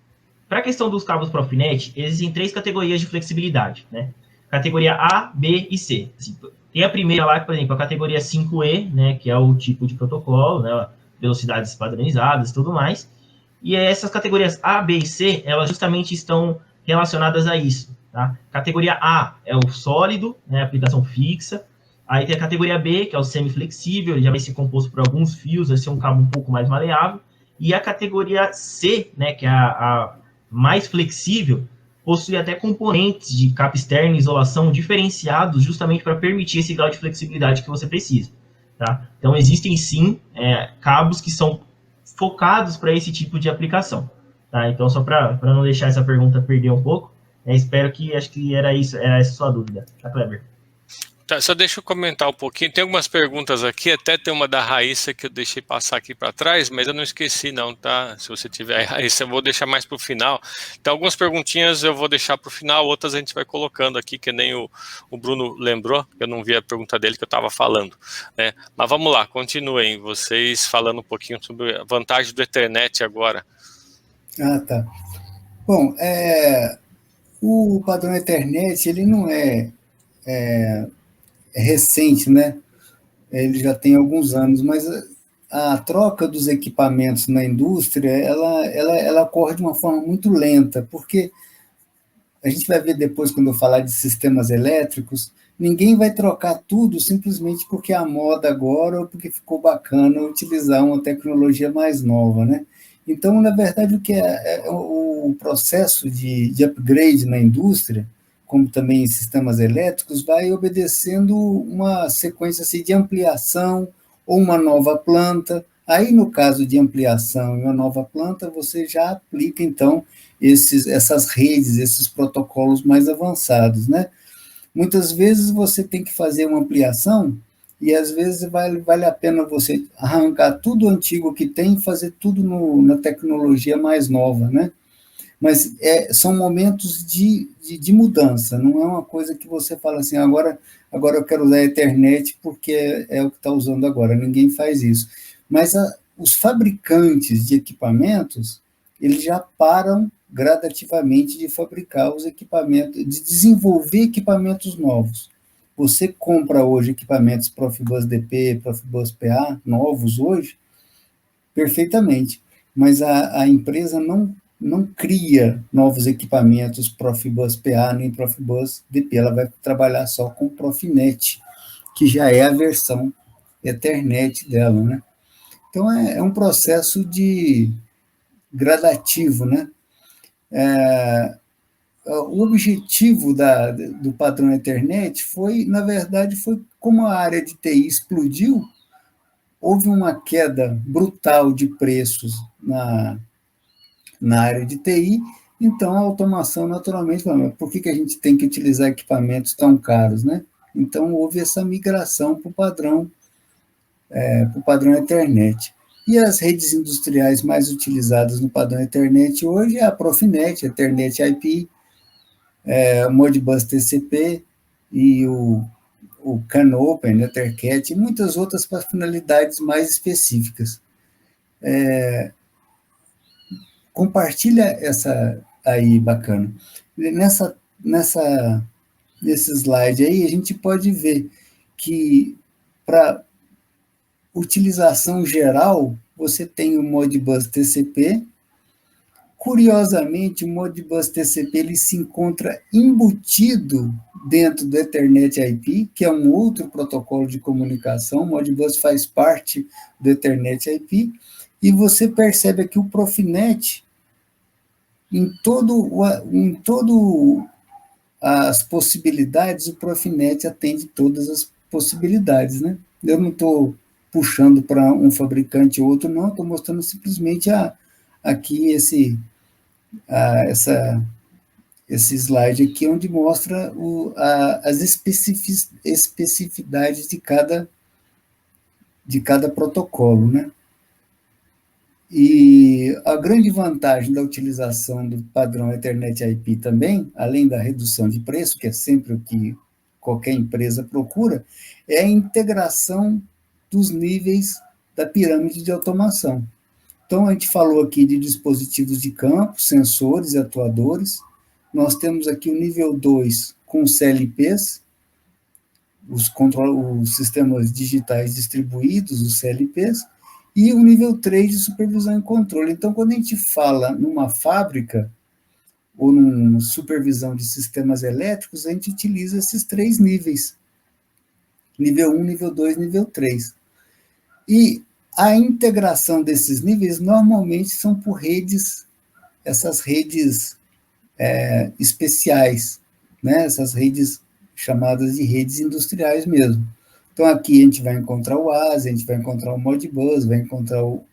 Para a questão dos cabos Profinet, existem 3 categorias de flexibilidade, né? Categoria A, B e C. Assim, tem a primeira lá, por exemplo, a categoria 5E, né, que é o tipo de protocolo, né, velocidades padronizadas e tudo mais. E essas categorias A, B e C, elas justamente estão relacionadas a isso, tá? Categoria A é o sólido, né, aplicação fixa. Aí tem a categoria B, que é o semiflexível, ele já vai ser composto por alguns fios, vai ser um cabo um pouco mais maleável. E a categoria C, né, que é a mais flexível, possui até componentes de capa externa e isolação diferenciados justamente para permitir esse grau de flexibilidade que você precisa, tá? Então, existem sim cabos que são focados para esse tipo de aplicação, tá? Então, só para não deixar essa pergunta perder um pouco, espero que, acho que era essa a sua dúvida, tá, Kleber? Tá, só deixa eu comentar um pouquinho. Tem algumas perguntas aqui, até tem uma da Raíssa que eu deixei passar aqui para trás, mas eu não esqueci não, tá? Se você tiver, Raíssa, eu vou deixar mais para o final. Então, algumas perguntinhas eu vou deixar para o final, outras a gente vai colocando aqui, que nem o Bruno lembrou, eu não vi a pergunta dele que eu estava falando, né? Mas vamos lá, continuem, vocês falando um pouquinho sobre a vantagem do Ethernet agora. Tá. Bom, o padrão Ethernet, ele não é recente, né? Ele já tem alguns anos, mas a troca dos equipamentos na indústria, ela ocorre de uma forma muito lenta, porque a gente vai ver depois, quando eu falar de sistemas elétricos, ninguém vai trocar tudo simplesmente porque é a moda agora ou porque ficou bacana utilizar uma tecnologia mais nova, né? Então, na verdade, o que é o processo de upgrade na indústria, como também em sistemas elétricos, vai obedecendo uma sequência assim, de ampliação ou uma nova planta. Aí, no caso de ampliação e uma nova planta, você já aplica, então, essas redes, esses protocolos mais avançados, né? Muitas vezes você tem que fazer uma ampliação e às vezes vale a pena você arrancar tudo antigo que tem e fazer tudo na tecnologia mais nova, né? Mas são momentos de mudança, não é uma coisa que você fala assim, agora eu quero usar a internet porque é o que está usando agora, ninguém faz isso. Mas os fabricantes de equipamentos, eles já param gradativamente de fabricar os equipamentos, de desenvolver equipamentos novos. Você compra hoje equipamentos Profibus DP, Profibus PA, novos hoje, perfeitamente, mas a empresa não cria novos equipamentos Profibus PA nem Profibus DP, ela vai trabalhar só com Profinet, que já é a versão Ethernet dela, né? Então, é um processo gradativo, né? O objetivo do padrão Ethernet na verdade, foi como a área de TI explodiu, houve uma queda brutal de preços na área de TI, então a automação naturalmente falou, por que a gente tem que utilizar equipamentos tão caros, né? Então houve essa migração para o padrão Ethernet. E as redes industriais mais utilizadas no padrão Ethernet hoje é a Profinet, Ethernet IP, Modbus TCP e o CAN-Open, Ethercat e muitas outras para finalidades mais específicas. Compartilha essa aí, bacana. Nesse slide aí, a gente pode ver que para utilização geral, você tem o Modbus TCP. Curiosamente, o Modbus TCP ele se encontra embutido dentro do Ethernet IP, que é um outro protocolo de comunicação. O Modbus faz parte do Ethernet IP, e você percebe aqui o Profinet em todo as possibilidades, o Profinet atende todas as possibilidades, né? Eu não estou puxando para um fabricante ou outro, não, estou mostrando simplesmente aqui esse slide aqui, onde mostra as especificidades de cada protocolo, né? E a grande vantagem da utilização do padrão Ethernet IP também, além da redução de preço, que é sempre o que qualquer empresa procura, é a integração dos níveis da pirâmide de automação. Então, a gente falou aqui de dispositivos de campo, sensores e atuadores. Nós temos aqui o nível 2 com CLPs, os sistemas digitais distribuídos, os CLPs, e o nível 3 de supervisão e controle. Então, quando a gente fala numa fábrica ou numa supervisão de sistemas elétricos, a gente utiliza esses 3 níveis. Nível 1, nível 2, nível 3. E a integração desses níveis normalmente são por redes, essas redes especiais, né? Essas redes chamadas de redes industriais mesmo. Então, aqui a gente vai encontrar o ASI, a gente vai encontrar o Modbus, vai encontrar o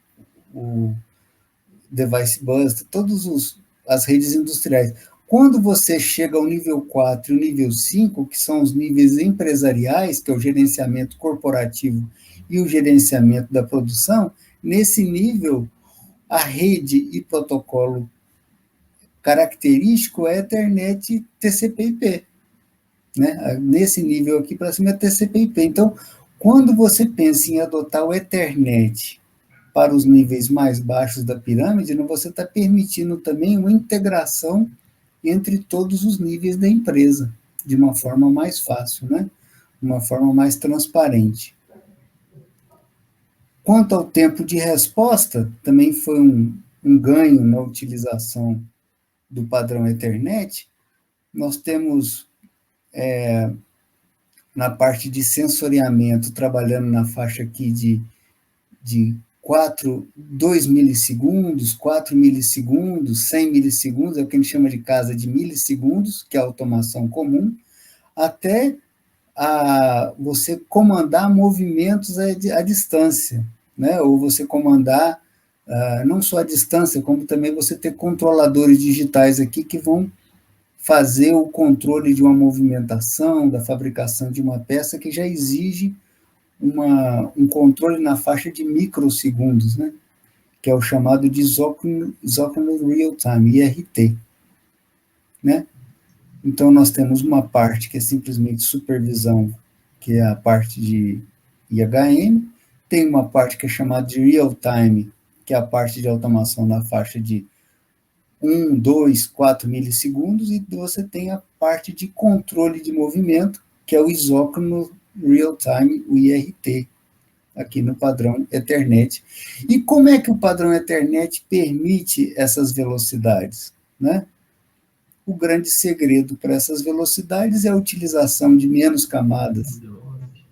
Device Bus, todas as redes industriais. Quando você chega ao nível 4 e o nível 5, que são os níveis empresariais, que é o gerenciamento corporativo e o gerenciamento da produção, nesse nível, a rede e protocolo característico é Ethernet TCP/IP. Né? Nesse nível aqui para cima é TCP/IP. Então, quando você pensa em adotar o Ethernet para os níveis mais baixos da pirâmide, você está permitindo também uma integração entre todos os níveis da empresa, de uma forma mais fácil, né? Uma forma mais transparente. Quanto ao tempo de resposta, também foi um ganho na utilização do padrão Ethernet. Nós temos na parte de sensoriamento, trabalhando na faixa aqui de 2 milissegundos, 4 milissegundos, 100 milissegundos, é o que a gente chama de casa de milissegundos, que é a automação comum, até você comandar movimentos à distância, né? Ou você comandar não só à distância, como também você ter controladores digitais aqui que vão fazer o controle de uma movimentação, da fabricação de uma peça que já exige um controle na faixa de microsegundos, né? Que é o chamado de Isócrono Real Time, IRT. Né? Então, nós temos uma parte que é simplesmente supervisão, que é a parte de IHM, tem uma parte que é chamada de Real Time, que é a parte de automação na faixa de 1, 2, 4 milissegundos, e você tem a parte de controle de movimento, que é o isócrono Real Time, o IRT, aqui no padrão Ethernet. E como é que o padrão Ethernet permite essas velocidades? Né? O grande segredo para essas velocidades é a utilização de menos camadas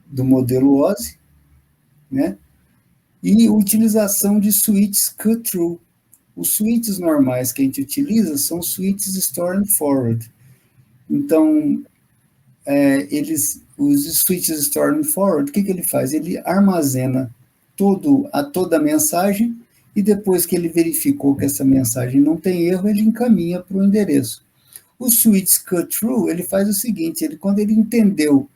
do modelo OSI, né? E utilização de switches cut-through. Os switches normais que a gente utiliza são switches store and forward. Então, os switches store and forward, o que ele faz? Ele armazena toda a mensagem, e depois que ele verificou que essa mensagem não tem erro, ele encaminha para o endereço. O switch cut-through, ele faz o seguinte, quando ele entendeu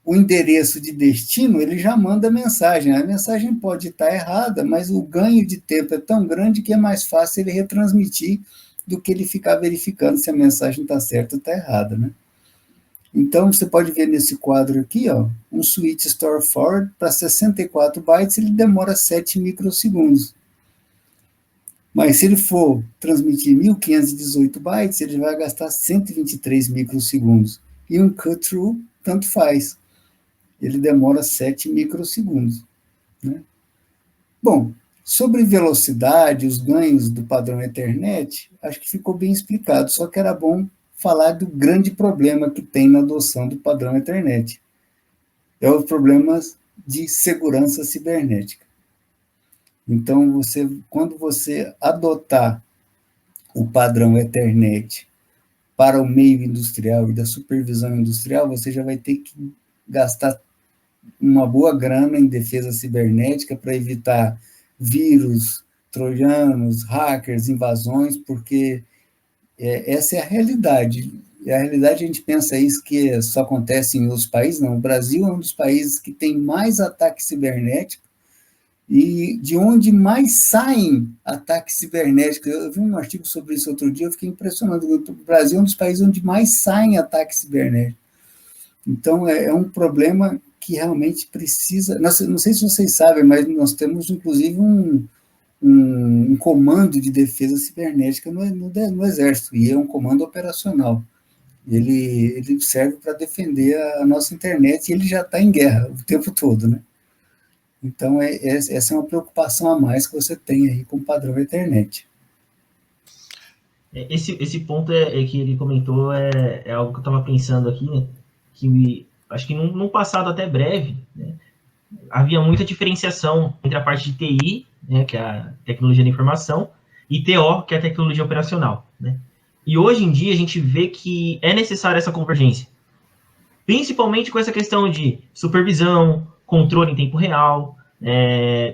o endereço de destino, ele já manda a mensagem. A mensagem pode estar errada, mas o ganho de tempo é tão grande que é mais fácil ele retransmitir do que ele ficar verificando se a mensagem está certa ou está errada, né? Então, você pode ver nesse quadro aqui, ó, um switch store forward para 64 bytes, ele demora 7 microsegundos. Mas se ele for transmitir 1518 bytes, ele vai gastar 123 microsegundos. E um cut-through, tanto faz. Ele demora 7 microsegundos. Né? Bom, sobre velocidade, os ganhos do padrão Ethernet, acho que ficou bem explicado, só que era bom falar do grande problema que tem na adoção do padrão Ethernet. É os problemas de segurança cibernética. Então, quando você adotar o padrão Ethernet para o meio industrial e da supervisão industrial, você já vai ter que gastar uma boa grana em defesa cibernética para evitar vírus, trojanos, hackers, invasões, porque essa é a realidade. E a realidade, a gente pensa isso que só acontece em outros países, não. O Brasil é um dos países que tem mais ataque cibernético e de onde mais saem ataques cibernéticos. Eu vi um artigo sobre isso outro dia, eu fiquei impressionado. O Brasil é um dos países onde mais saem ataques cibernéticos. Então, é um problema que realmente precisa... Não sei se vocês sabem, mas nós temos, inclusive, um comando de defesa cibernética no Exército, e é um comando operacional. Ele serve para defender a nossa internet, e ele já está em guerra o tempo todo, né? Então, essa é uma preocupação a mais que você tem aí com o padrão Ethernet. Esse ponto que ele comentou é algo que eu estava pensando aqui, né? Que acho que num passado até breve, né, havia muita diferenciação entre a parte de TI, né, que é a tecnologia da informação, e TO, que é a tecnologia operacional. Né? E hoje em dia a gente vê que é necessária essa convergência, principalmente com essa questão de supervisão, controle em tempo real,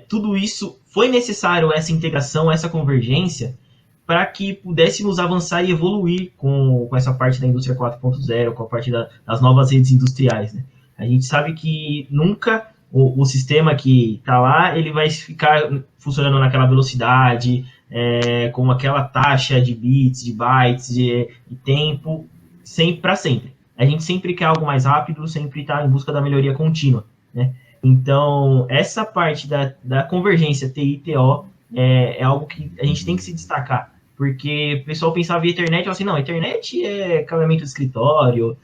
tudo isso foi necessário, essa integração, essa convergência, para que pudéssemos avançar e evoluir com essa parte da indústria 4.0, com a parte das novas redes industriais. Né? A gente sabe que nunca o sistema que está lá, ele vai ficar funcionando naquela velocidade, com aquela taxa de bits, de bytes, de tempo, sempre para sempre. A gente sempre quer algo mais rápido, sempre está em busca da melhoria contínua. Né? Então, essa parte da convergência TI-TO é algo que a gente tem que se destacar, porque o pessoal pensava em Ethernet e falava assim, não, Ethernet é cabeamento de escritório,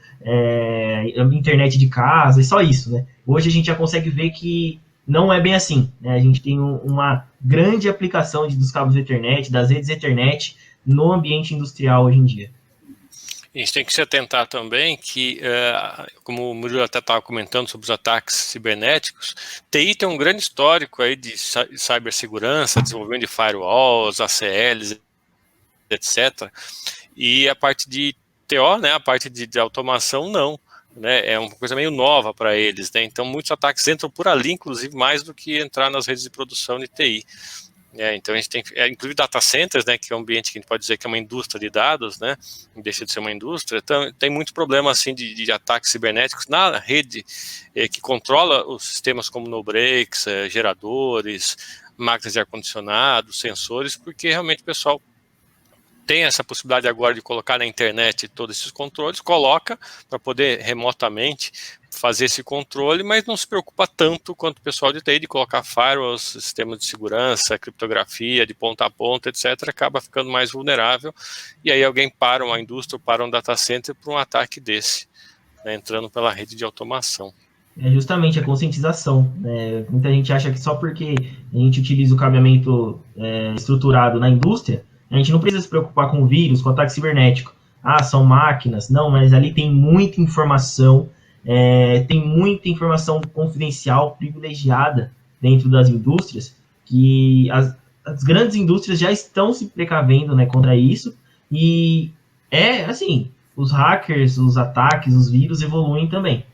internet de casa, é só isso, né? Hoje a gente já consegue ver que não é bem assim, né? A gente tem uma grande aplicação dos cabos Ethernet, das redes Ethernet no ambiente industrial hoje em dia. A gente tem que se atentar também que, como o Murilo até estava comentando sobre os ataques cibernéticos, TI tem um grande histórico aí de cibersegurança, desenvolvimento de firewalls, ACLs, etc. E a parte de TO, né, a parte de automação, não. Né, é uma coisa meio nova para eles. Né, então, muitos ataques entram por ali, inclusive, mais do que entrar nas redes de produção de TI. Então a gente tem, inclusive data centers, né, que é um ambiente que a gente pode dizer que é uma indústria de dados, né, não deixa de ser uma indústria, então, tem muito problema assim de ataques cibernéticos na rede que controla os sistemas como no-breaks, geradores, máquinas de ar-condicionado, sensores, porque realmente o pessoal tem essa possibilidade agora de colocar na internet todos esses controles, coloca para poder remotamente fazer esse controle, mas não se preocupa tanto quanto o pessoal de TI de colocar firewalls, sistemas de segurança, criptografia de ponta a ponta, etc., acaba ficando mais vulnerável, e aí alguém para uma indústria, para um data center por um ataque desse, né, entrando pela rede de automação. É justamente a conscientização. Muita gente acha que só porque a gente utiliza o cabeamento estruturado na indústria, a gente não precisa se preocupar com vírus, com ataque cibernético. Ah, são máquinas. Não, mas ali tem muita informação, confidencial, privilegiada dentro das indústrias, que as grandes indústrias já estão se precavendo, né, contra isso. E assim, os hackers, os ataques, os vírus evoluem também.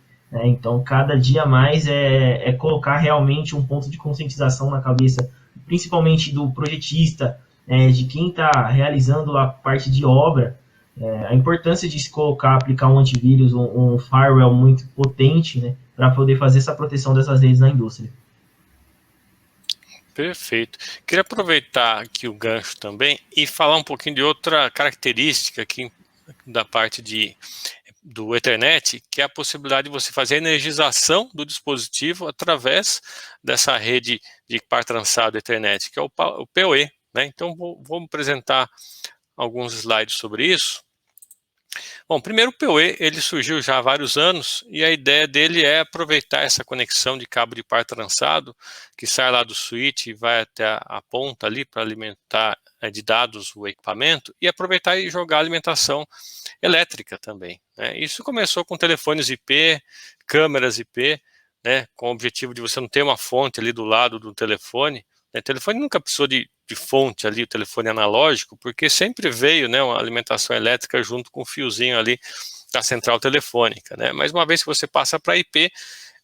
Então, cada dia mais é colocar realmente um ponto de conscientização na cabeça, principalmente do projetista, de quem está realizando a parte de obra, a importância de se colocar, aplicar um antivírus, um firewall muito potente, né, para poder fazer essa proteção dessas redes na indústria. Perfeito. Queria aproveitar aqui o gancho também e falar um pouquinho de outra característica aqui da parte do Ethernet, que é a possibilidade de você fazer a energização do dispositivo através dessa rede de par trançado Ethernet, que é o PoE, né? Então, vou apresentar alguns slides sobre isso. Bom, primeiro o PoE, ele surgiu já há vários anos, e a ideia dele é aproveitar essa conexão de cabo de par trançado, que sai lá do switch e vai até a ponta ali para alimentar de dados o equipamento, e aproveitar e jogar alimentação elétrica também, né? Isso começou com telefones IP, câmeras IP, né, com o objetivo de você não ter uma fonte ali do lado do telefone. O telefone nunca precisou de fonte ali, o telefone analógico, porque sempre veio, né, uma alimentação elétrica junto com o fiozinho ali da central telefônica, né? Mas uma vez que você passa para IP,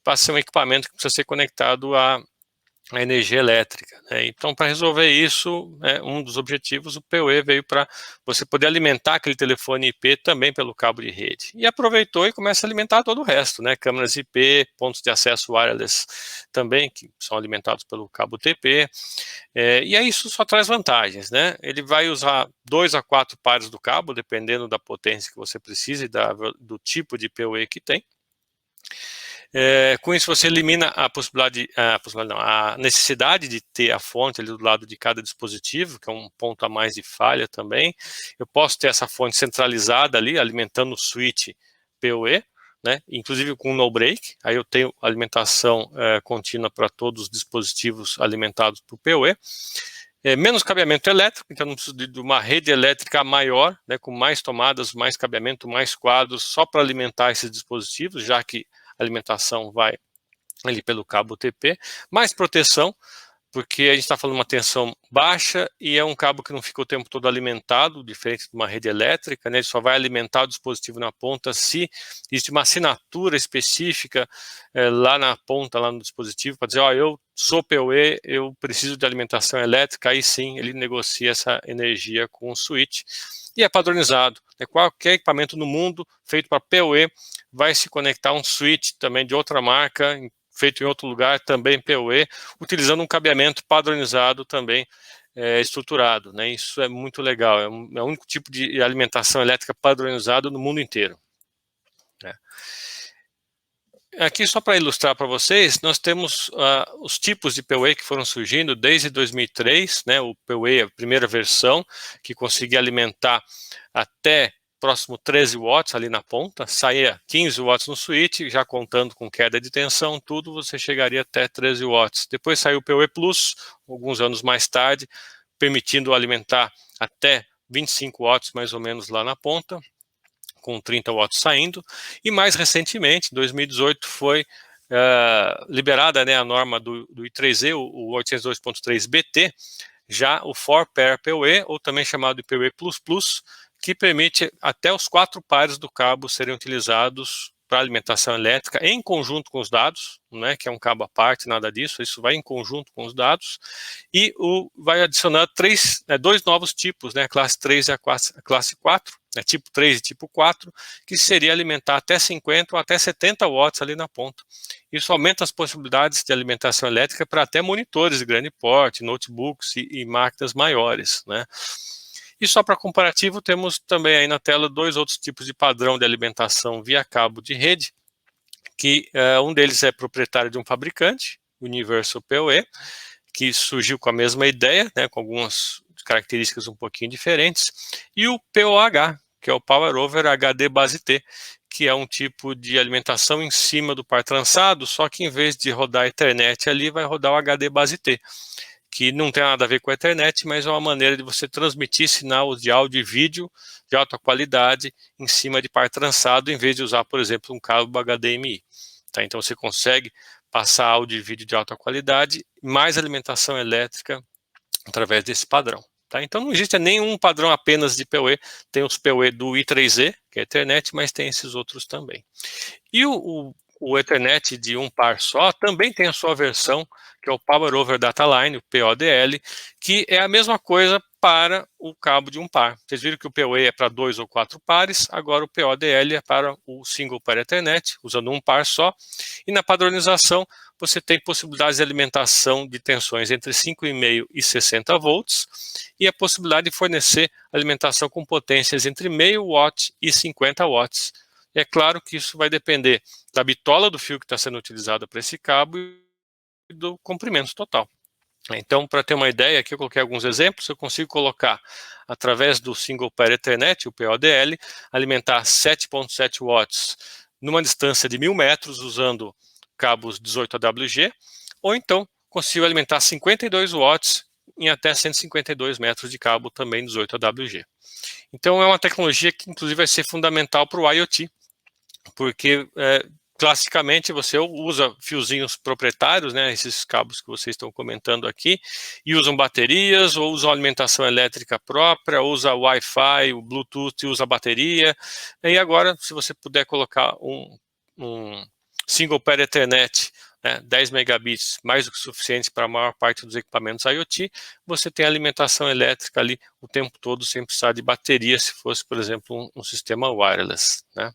passa a ser um equipamento que precisa ser conectado à energia elétrica, né? Então, para resolver isso, um dos objetivos, o PoE veio para você poder alimentar aquele telefone IP também pelo cabo de rede. E aproveitou e começa a alimentar todo o resto, né? Câmeras IP, pontos de acesso wireless também, que são alimentados pelo cabo TP. E aí isso só traz vantagens, né? Ele vai usar 2 a 4 pares do cabo, dependendo da potência que você precisa e do tipo de PoE que tem. Com isso você elimina a necessidade de ter a fonte ali do lado de cada dispositivo, que é um ponto a mais de falha também. Eu posso ter essa fonte centralizada ali, alimentando o switch PoE, né, inclusive com no break, aí eu tenho alimentação contínua para todos os dispositivos alimentados por PoE. Menos cabeamento elétrico, então não preciso de uma rede elétrica maior, né, com mais tomadas, mais cabeamento, mais quadros, só para alimentar esses dispositivos, já que a alimentação vai ali pelo cabo TP, mais proteção, porque a gente está falando de uma tensão baixa e é um cabo que não fica o tempo todo alimentado, diferente de uma rede elétrica, né? Ele só vai alimentar o dispositivo na ponta se existe uma assinatura específica lá na ponta, lá no dispositivo, para dizer, eu sou PoE, eu preciso de alimentação elétrica, aí sim ele negocia essa energia com o switch. E é padronizado, né? Qualquer equipamento no mundo feito para PoE vai se conectar a um switch também de outra marca, feito em outro lugar, também PoE, utilizando um cabeamento padronizado também estruturado, né? Isso é muito legal, é o único tipo de alimentação elétrica padronizado no mundo inteiro, né? Aqui, só para ilustrar para vocês, nós temos os tipos de PoE que foram surgindo desde 2003, né? O PoE, a primeira versão, que conseguia alimentar até próximo 13 watts ali na ponta, saía 15 watts no switch, já contando com queda de tensão, tudo, você chegaria até 13 watts. Depois saiu o PoE Plus, alguns anos mais tarde, permitindo alimentar até 25 watts mais ou menos lá na ponta, com 30 watts saindo, e mais recentemente, em 2018, foi liberada, né, a norma do I3E, o 802.3BT, já o 4-pair PoE, ou também chamado de PoE++, que permite até os 4 pares do cabo serem utilizados para alimentação elétrica em conjunto com os dados, não é que é um cabo à parte, nada disso, isso vai em conjunto com os dados, e vai adicionar dois novos tipos, né, a classe 3 e a classe 4, né, tipo 3 e tipo 4, que seria alimentar até 50 ou até 70 watts ali na ponta. Isso aumenta as possibilidades de alimentação elétrica para até monitores de grande porte, notebooks e máquinas maiores, né. E só para comparativo, temos também aí na tela dois outros tipos de padrão de alimentação via cabo de rede, que um deles é proprietário de um fabricante, Universal PoE, que surgiu com a mesma ideia, né, com algumas características um pouquinho diferentes, e o POH, que é o Power Over HD Base T, que é um tipo de alimentação em cima do par trançado, só que em vez de rodar a Ethernet ali, vai rodar o HD Base T, que não tem nada a ver com a Ethernet, mas é uma maneira de você transmitir sinal de áudio e vídeo de alta qualidade em cima de par trançado, em vez de usar, por exemplo, um cabo HDMI. Tá? Então você consegue passar áudio e vídeo de alta qualidade, mais alimentação elétrica através desse padrão. Tá? Então não existe nenhum padrão apenas de PoE, tem os PoE do I3E, que é a Ethernet, mas tem esses outros também. E o Ethernet de um par só também tem a sua versão, que é o Power Over Data Line, o PODL, que é a mesma coisa para o cabo de um par. Vocês viram que o PoE é para 2 ou 4 pares, agora o PODL é para o Single Pair Ethernet, usando um par só. E na padronização, você tem possibilidades de alimentação de tensões entre 5,5 e 60 volts, e a possibilidade de fornecer alimentação com potências entre meio watt e 50 watts. É claro que isso vai depender da bitola do fio que está sendo utilizada para esse cabo e do comprimento total. Então, para ter uma ideia, aqui eu coloquei alguns exemplos, eu consigo colocar, através do Single Pair Ethernet, o PODL, alimentar 7.7 watts numa distância de 1.000 metros, usando cabos 18 AWG, ou então consigo alimentar 52 watts em até 152 metros de cabo, também 18 AWG. Então, é uma tecnologia que, inclusive, vai ser fundamental para o IoT, porque classicamente você usa fiozinhos proprietários, né, esses cabos que vocês estão comentando aqui, e usam baterias, ou usam alimentação elétrica própria, usa Wi-Fi, o Bluetooth, usa bateria. E agora, se você puder colocar um Single Pair Ethernet, 10 megabits, mais do que suficiente para a maior parte dos equipamentos IoT, você tem alimentação elétrica ali o tempo todo, sem precisar de bateria, se fosse, por exemplo, um sistema wireless, né?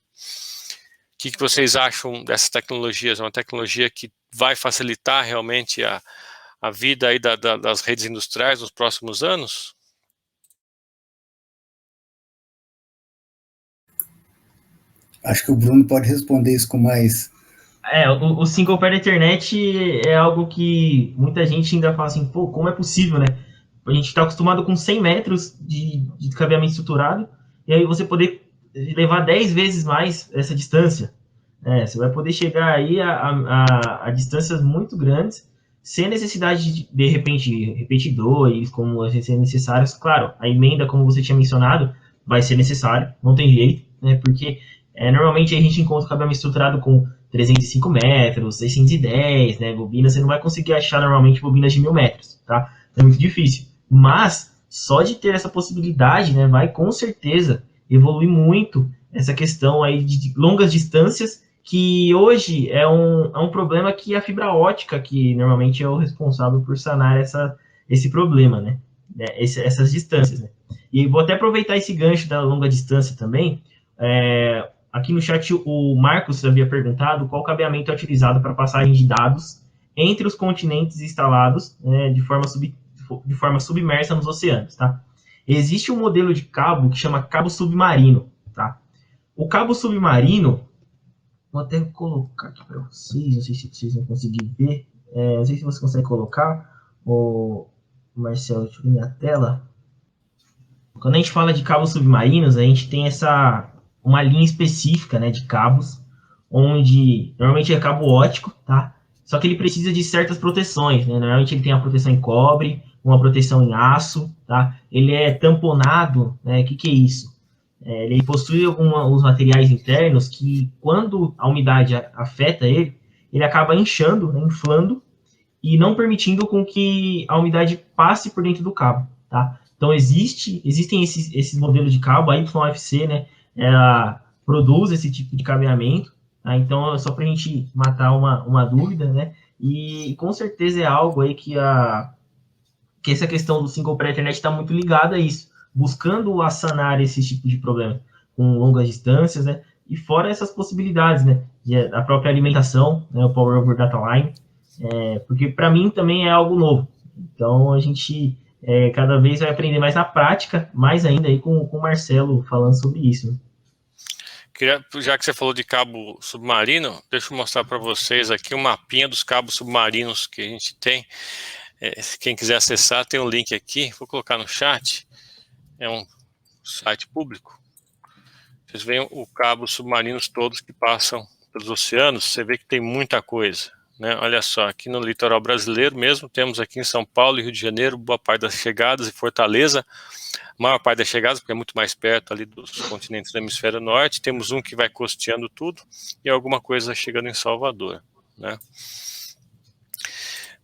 O que vocês acham dessas tecnologias? É uma tecnologia que vai facilitar realmente a vida aí das redes industriais nos próximos anos? Acho que o Bruno pode responder isso com mais... O Single Pair Ethernet é algo que muita gente ainda fala assim, pô, como é possível, né? A gente está acostumado com 100 metros de cabeamento estruturado, e aí você poder levar 10 vezes mais essa distância. Você vai poder chegar aí a distâncias muito grandes, sem necessidade de repente, repetidores, como vai ser necessários. Claro, a emenda, como você tinha mencionado, vai ser necessário, não tem jeito, né? Porque normalmente a gente encontra o cabeamento estruturado com 305 metros, 610, né? Bobinas, você não vai conseguir achar normalmente bobinas de 1.000 metros, tá? É muito difícil. Mas, só de ter essa possibilidade, né, vai com certeza evoluir muito essa questão aí de longas distâncias, que hoje é um problema que a fibra ótica, que normalmente é o responsável por sanar esse problema, né? Essas distâncias, né? E vou até aproveitar esse gancho da longa distância também. Aqui no chat o Marcos havia perguntado qual cabeamento é utilizado para passagem de dados entre os continentes instalados, né, de forma submersa nos oceanos, tá? Existe um modelo de cabo que chama cabo submarino, tá? O cabo submarino, vou até colocar aqui para vocês, não sei se vocês vão conseguir ver, não sei se você consegue colocar, o Marcelo, deixa eu ver minha tela. Quando a gente fala de cabos submarinos, a gente tem uma linha específica, né, de cabos, onde normalmente é cabo óptico, tá? Só que ele precisa de certas proteções, né? Normalmente ele tem a proteção em cobre, uma proteção em aço, tá? Ele é tamponado, né? O que é isso? Ele possui alguns materiais internos que, quando a umidade afeta ele, ele acaba inchando, né, inflando, e não permitindo com que a umidade passe por dentro do cabo, tá? Então, existem esses modelos de cabo, a YFC, né, ela produz esse tipo de cabeamento, Então, só para a gente matar uma dúvida, né? E com certeza é algo aí que essa questão do single pair internet está muito ligada a isso, buscando sanar esse tipo de problema com longas distâncias, né? E fora essas possibilidades, né? A própria alimentação, né? O Power over Data Line, porque para mim também é algo novo. Então a gente cada vez vai aprender mais na prática, mais ainda aí com o Marcelo falando sobre isso. Né? Já que você falou de cabo submarino, deixa eu mostrar para vocês aqui um mapinha dos cabos submarinos que a gente tem. Quem quiser acessar, tem um link aqui, vou colocar no chat. É um site público. Vocês veem o cabo submarinos todos que passam pelos oceanos, você vê que tem muita coisa. Né? Olha só, aqui no litoral brasileiro mesmo, temos aqui em São Paulo e Rio de Janeiro, boa parte das chegadas, e Fortaleza, a maior parte das chegadas, porque é muito mais perto ali dos continentes do hemisfério norte. Temos um que vai costeando tudo e alguma coisa chegando em Salvador. Né?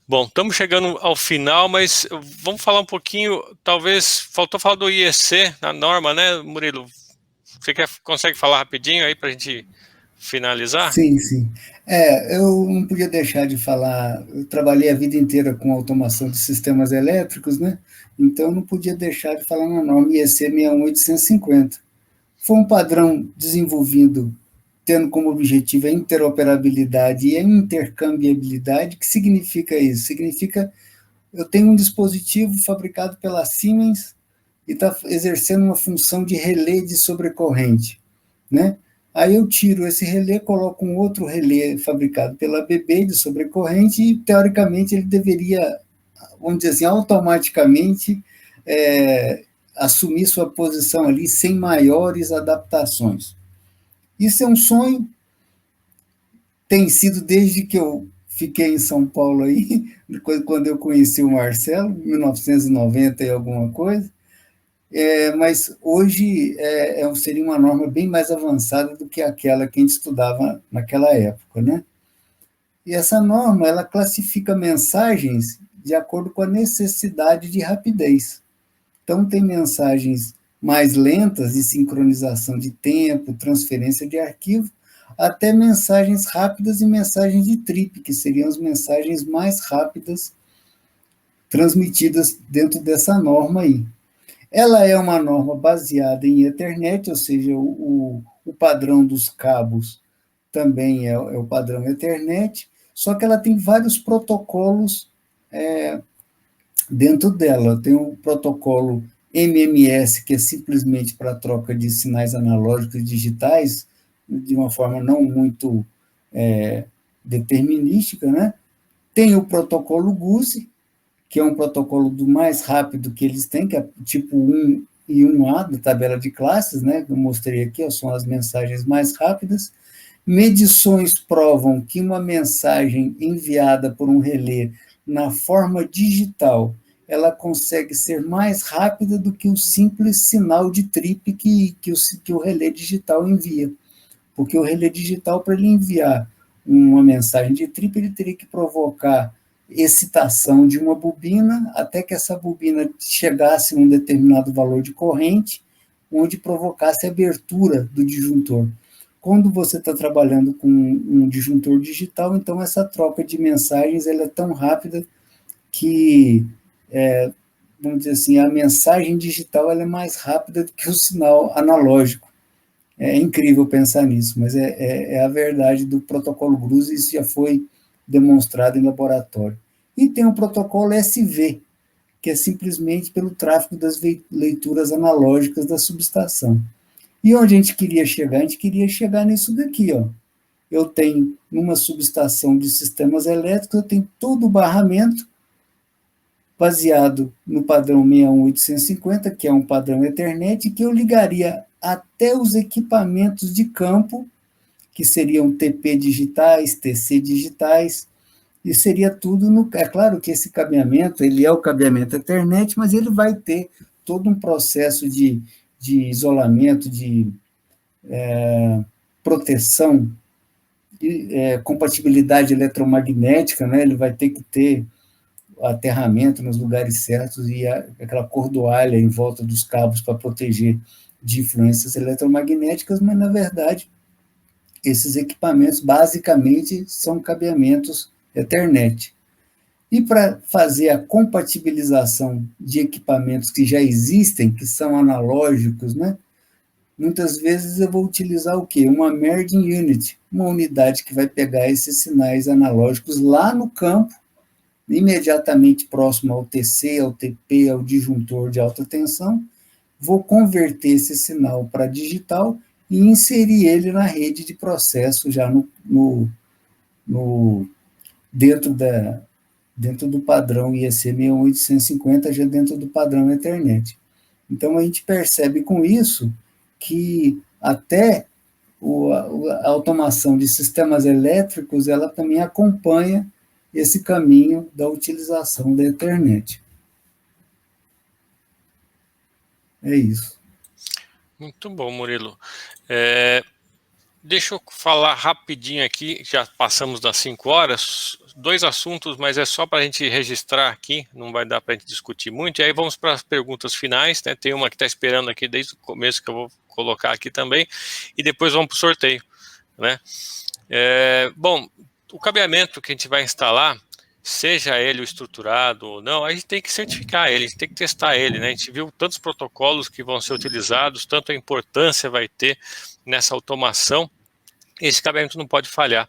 Bom, estamos chegando ao final, mas vamos falar um pouquinho, talvez, faltou falar do IEC, na norma, né, Murilo? Você consegue falar rapidinho aí para a gente finalizar? Sim, sim. Eu não podia deixar de falar, eu trabalhei a vida inteira com automação de sistemas elétricos, né? Então eu não podia deixar de falar na norma IEC 61850. Foi um padrão desenvolvido tendo como objetivo a interoperabilidade e a intercambiabilidade. O que significa isso? Significa eu tenho um dispositivo fabricado pela Siemens e está exercendo uma função de relé de sobrecorrente, né? Aí eu tiro esse relé, coloco um outro relé fabricado pela ABB de sobrecorrente e, teoricamente, ele deveria, vamos dizer assim, automaticamente assumir sua posição ali sem maiores adaptações. Isso é um sonho, tem sido desde que eu fiquei em São Paulo aí, quando eu conheci o Marcelo, em 1990 e alguma coisa, mas hoje seria uma norma bem mais avançada do que aquela que a gente estudava naquela época, né? E essa norma, ela classifica mensagens de acordo com a necessidade de rapidez. Então, tem mensagens mais lentas de sincronização de tempo, transferência de arquivo, até mensagens rápidas e mensagens de trip, que seriam as mensagens mais rápidas transmitidas dentro dessa norma aí. Ela é uma norma baseada em Ethernet, ou seja, o padrão dos cabos também é o padrão Ethernet, só que ela tem vários protocolos dentro dela. Tem o protocolo MMS, que é simplesmente para troca de sinais analógicos e digitais, de uma forma não muito determinística, né? Tem o protocolo GUSE, que é um protocolo do mais rápido que eles têm, que é tipo 1 e 1A da tabela de classes, né? Que eu mostrei aqui, são as mensagens mais rápidas. Medições provam que uma mensagem enviada por um relé na forma digital, ela consegue ser mais rápida do que o simples sinal de trip que o relé digital envia. Porque o relé digital, para ele enviar uma mensagem de trip, ele teria que provocar excitação de uma bobina até que essa bobina chegasse a um determinado valor de corrente, onde provocasse a abertura do disjuntor. Quando você está trabalhando com um disjuntor digital, então essa troca de mensagens ela é tão rápida que, vamos dizer assim, a mensagem digital ela é mais rápida do que o sinal analógico. É incrível pensar nisso, mas é a verdade do protocolo GUSE, isso já foi demonstrado em laboratório. E tem o protocolo SV, que é simplesmente pelo tráfego das leituras analógicas da subestação. E onde a gente queria chegar? A gente queria chegar nisso daqui, ó. Eu tenho, numa subestação de sistemas elétricos, eu tenho todo o barramento baseado no padrão 61850, que é um padrão Ethernet, que eu ligaria até os equipamentos de campo, que seriam TP digitais, TC digitais, e seria tudo no... É claro que esse cabeamento, ele é o cabeamento Ethernet, mas ele vai ter todo um processo de isolamento, de proteção, compatibilidade eletromagnética, né? Ele vai ter que ter aterramento nos lugares certos e aquela cordoalha em volta dos cabos para proteger de influências eletromagnéticas, mas, na verdade, esses equipamentos basicamente são cabeamentos Ethernet. E para fazer a compatibilização de equipamentos que já existem, que são analógicos, né? Muitas vezes eu vou utilizar o quê? Uma merging unit, uma unidade que vai pegar esses sinais analógicos lá no campo, imediatamente próximo ao TC, ao TP, ao disjuntor de alta tensão, vou converter esse sinal para digital e inserir ele na rede de processo já dentro do padrão IEC 61850, já dentro do padrão Ethernet. Então, a gente percebe com isso que até a automação de sistemas elétricos, ela também acompanha esse caminho da utilização da Ethernet. É isso. Muito bom, Murilo. Deixa eu falar rapidinho aqui, já passamos das 5 horas, 2 assuntos, mas é só para a gente registrar aqui, não vai dar para a gente discutir muito, e aí vamos para as perguntas finais, né? Tem uma que está esperando aqui desde o começo, que eu vou colocar aqui também, e depois vamos para o sorteio, né? Bom, o cabeamento que a gente vai instalar, seja ele o estruturado ou não, a gente tem que certificar ele, a gente tem que testar ele, né? A gente viu tantos protocolos que vão ser utilizados, tanta importância vai ter nessa automação, esse cabeamento não pode falhar.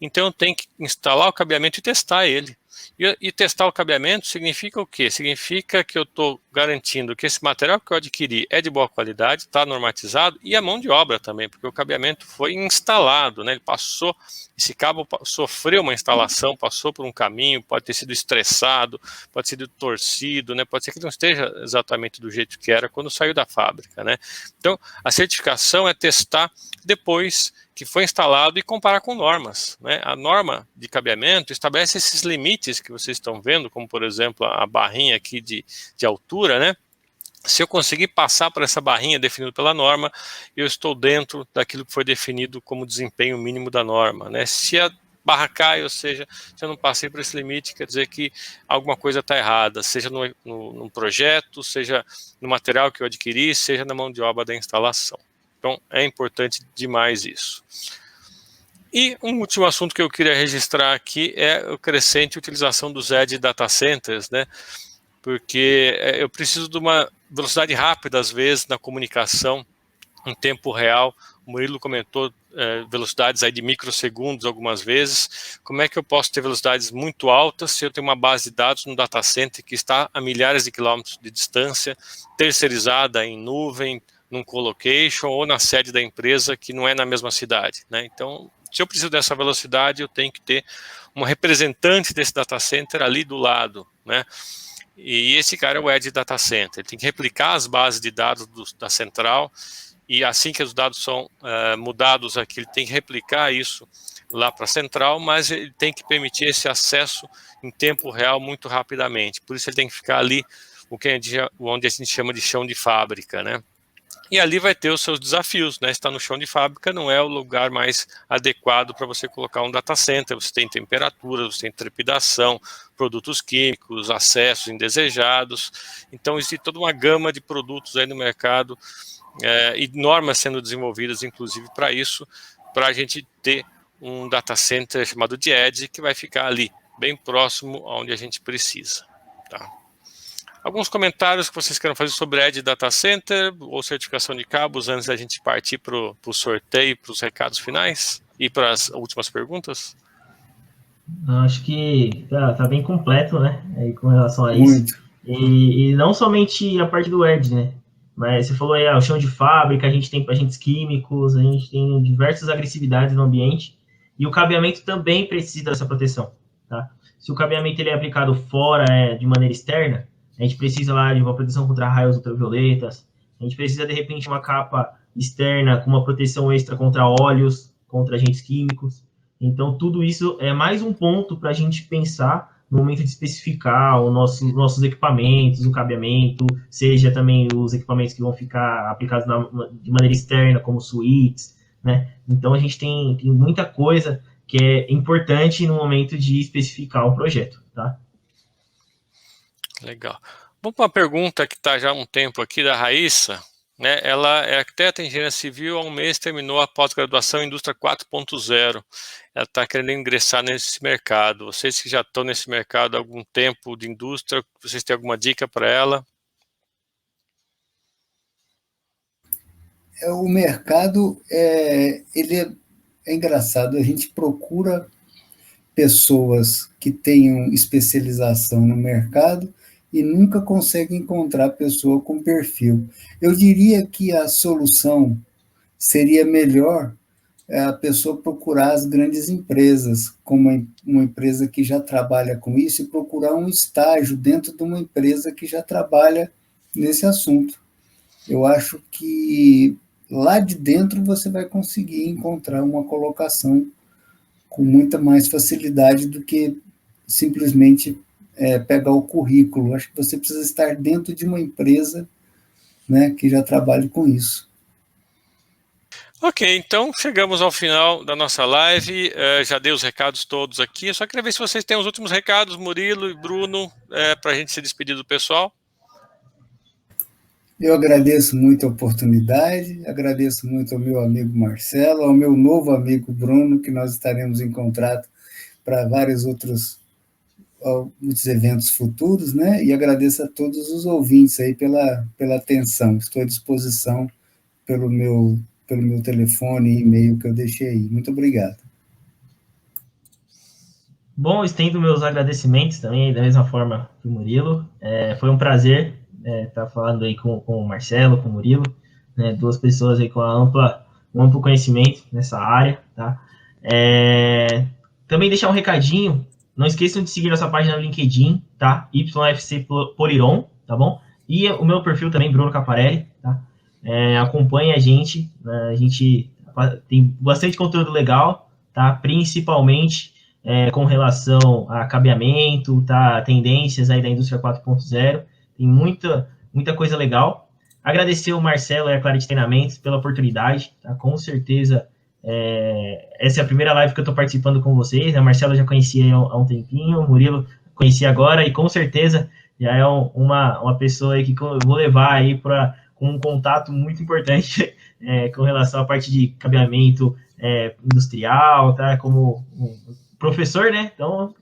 Então eu tenho que instalar o cabeamento e testar ele. E testar o cabeamento significa o quê? Significa que eu estou garantindo que esse material que eu adquiri é de boa qualidade, está normatizado, e a mão de obra também, porque o cabeamento foi instalado, né? Ele passou, esse cabo sofreu uma instalação, passou por um caminho, pode ter sido estressado, pode ter sido torcido, né? Pode ser que não esteja exatamente do jeito que era quando saiu da fábrica, né? Então, a certificação é testar depois que foi instalado e comparar com normas, né? A norma de cabeamento estabelece esses limites que vocês estão vendo, como por exemplo a barrinha aqui de altura, né? Se eu conseguir passar por essa barrinha definida pela norma, eu estou dentro daquilo que foi definido como desempenho mínimo da norma, né? Se a barra cai, ou seja, se eu não passei por esse limite, quer dizer que alguma coisa está errada, seja no projeto, seja no material que eu adquiri, seja na mão de obra da instalação. Então, é importante demais isso. E um último assunto que eu queria registrar aqui é a crescente utilização dos Edge Data Centers, né? Porque eu preciso de uma velocidade rápida, às vezes, na comunicação em tempo real. O Murilo comentou velocidades aí de microsegundos algumas vezes. Como é que eu posso ter velocidades muito altas se eu tenho uma base de dados no data center que está a milhares de quilômetros de distância, terceirizada em nuvem, num colocation ou na sede da empresa que não é na mesma cidade, né? Então, se eu preciso dessa velocidade, eu tenho que ter uma representante desse data center ali do lado, né? E esse cara é o Edge Data Center. Ele tem que replicar as bases de dados da central e assim que os dados são mudados aqui, ele tem que replicar isso lá para a central, mas ele tem que permitir esse acesso em tempo real muito rapidamente. Por isso ele tem que ficar ali, onde a gente chama de chão de fábrica, né? E ali vai ter os seus desafios, né? Estar no chão de fábrica não é o lugar mais adequado para você colocar um data center. Você tem temperatura, você tem trepidação, produtos químicos, acessos indesejados. Então existe toda uma gama de produtos aí no mercado e normas sendo desenvolvidas, inclusive para isso, para a gente ter um data center chamado de Edge que vai ficar ali, bem próximo aonde a gente precisa, tá? Alguns comentários que vocês queiram fazer sobre Edge Data Center ou certificação de cabos antes da gente partir para o sorteio, para os recados finais e para as últimas perguntas? Acho que tá bem completo, né? Aí, com relação a isso. E não somente a parte do Edge, né? Mas você falou aí, o chão de fábrica, a gente tem agentes químicos, a gente tem diversas agressividades no ambiente e o cabeamento também precisa dessa proteção, tá? Se o cabeamento ele é aplicado fora, de maneira externa, a gente precisa lá de uma proteção contra raios ultravioletas, a gente precisa, de repente, uma capa externa com uma proteção extra contra óleos, contra agentes químicos. Então, tudo isso é mais um ponto para a gente pensar no momento de especificar os nossos equipamentos, o cabeamento, seja também os equipamentos que vão ficar aplicados de maneira externa, como suítes, né? Então, a gente tem muita coisa que é importante no momento de especificar um projeto, tá? Legal. Vamos para uma pergunta que está já há um tempo aqui da Raíssa. né? Ela é arquiteta, engenheira civil, há um mês terminou a pós-graduação em Indústria 4.0. Ela está querendo ingressar nesse mercado. Vocês que já estão nesse mercado há algum tempo de indústria, vocês têm alguma dica para ela? O mercado, ele é engraçado, a gente procura pessoas que tenham especialização no mercado e nunca consegue encontrar pessoa com perfil. Eu diria que a solução seria melhor a pessoa procurar as grandes empresas, como uma empresa que já trabalha com isso, e procurar um estágio dentro de uma empresa que já trabalha nesse assunto. Eu acho que lá de dentro você vai conseguir encontrar uma colocação com muita mais facilidade do que simplesmente pegar o currículo. Acho que você precisa estar dentro de uma empresa, né, que já trabalhe com isso. Ok, então chegamos ao final da nossa live, já dei os recados todos aqui, eu só queria ver se vocês têm os últimos recados, Murilo e Bruno, para a gente se despedir do pessoal. Eu agradeço muito a oportunidade, agradeço muito ao meu amigo Marcelo, ao meu novo amigo Bruno, que nós estaremos em contrato para vários outros eventos futuros, né? E agradeço a todos os ouvintes aí pela atenção. Estou à disposição pelo meu telefone e e-mail que eu deixei aí. Muito obrigado. Bom, estendo meus agradecimentos também, da mesma forma que o Murilo. Foi um prazer estar falando aí com o Marcelo, com o Murilo, né, duas pessoas aí com um amplo conhecimento nessa área, tá? Também deixar um recadinho, não esqueçam de seguir nossa página no LinkedIn, tá? YFC Poliron, tá bom? E o meu perfil também, Bruno Caparelli, tá? Acompanhe a gente tem bastante conteúdo legal, tá? Principalmente com relação a cabeamento, tá? Tendências aí da indústria 4.0, tem muita coisa legal. Agradecer o Marcelo e a Clarity Treinamentos pela oportunidade, tá? Com certeza, essa é a primeira live que eu estou participando com vocês, né? O Marcelo eu já conhecia há um tempinho, o Murilo conheci agora, e com certeza já é uma pessoa aí que eu vou levar aí com um contato muito importante com relação à parte de cabeamento industrial, tá? Como professor, né? Então,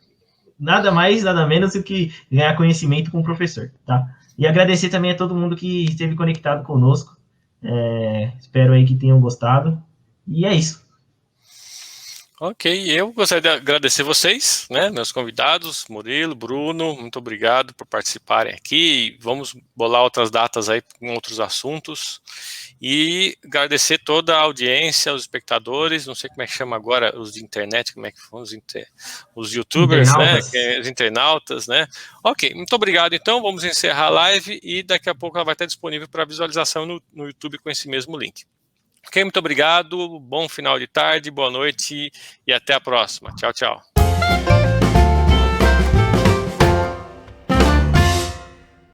nada mais, nada menos do que ganhar conhecimento com o professor, tá? E agradecer também a todo mundo que esteve conectado conosco. Espero aí que tenham gostado. E é isso. Ok, eu gostaria de agradecer vocês, né, meus convidados, Murilo, Bruno, muito obrigado por participarem aqui. Vamos bolar outras datas aí com outros assuntos. E agradecer toda a audiência, os espectadores, não sei como é que chama agora, os de internet, como é que foram os youtubers, internautas, né, os internautas, né. Ok, muito obrigado então, vamos encerrar a live e daqui a pouco ela vai estar disponível para visualização no YouTube com esse mesmo link. Ok, muito obrigado, bom final de tarde, boa noite e até a próxima. Tchau, tchau.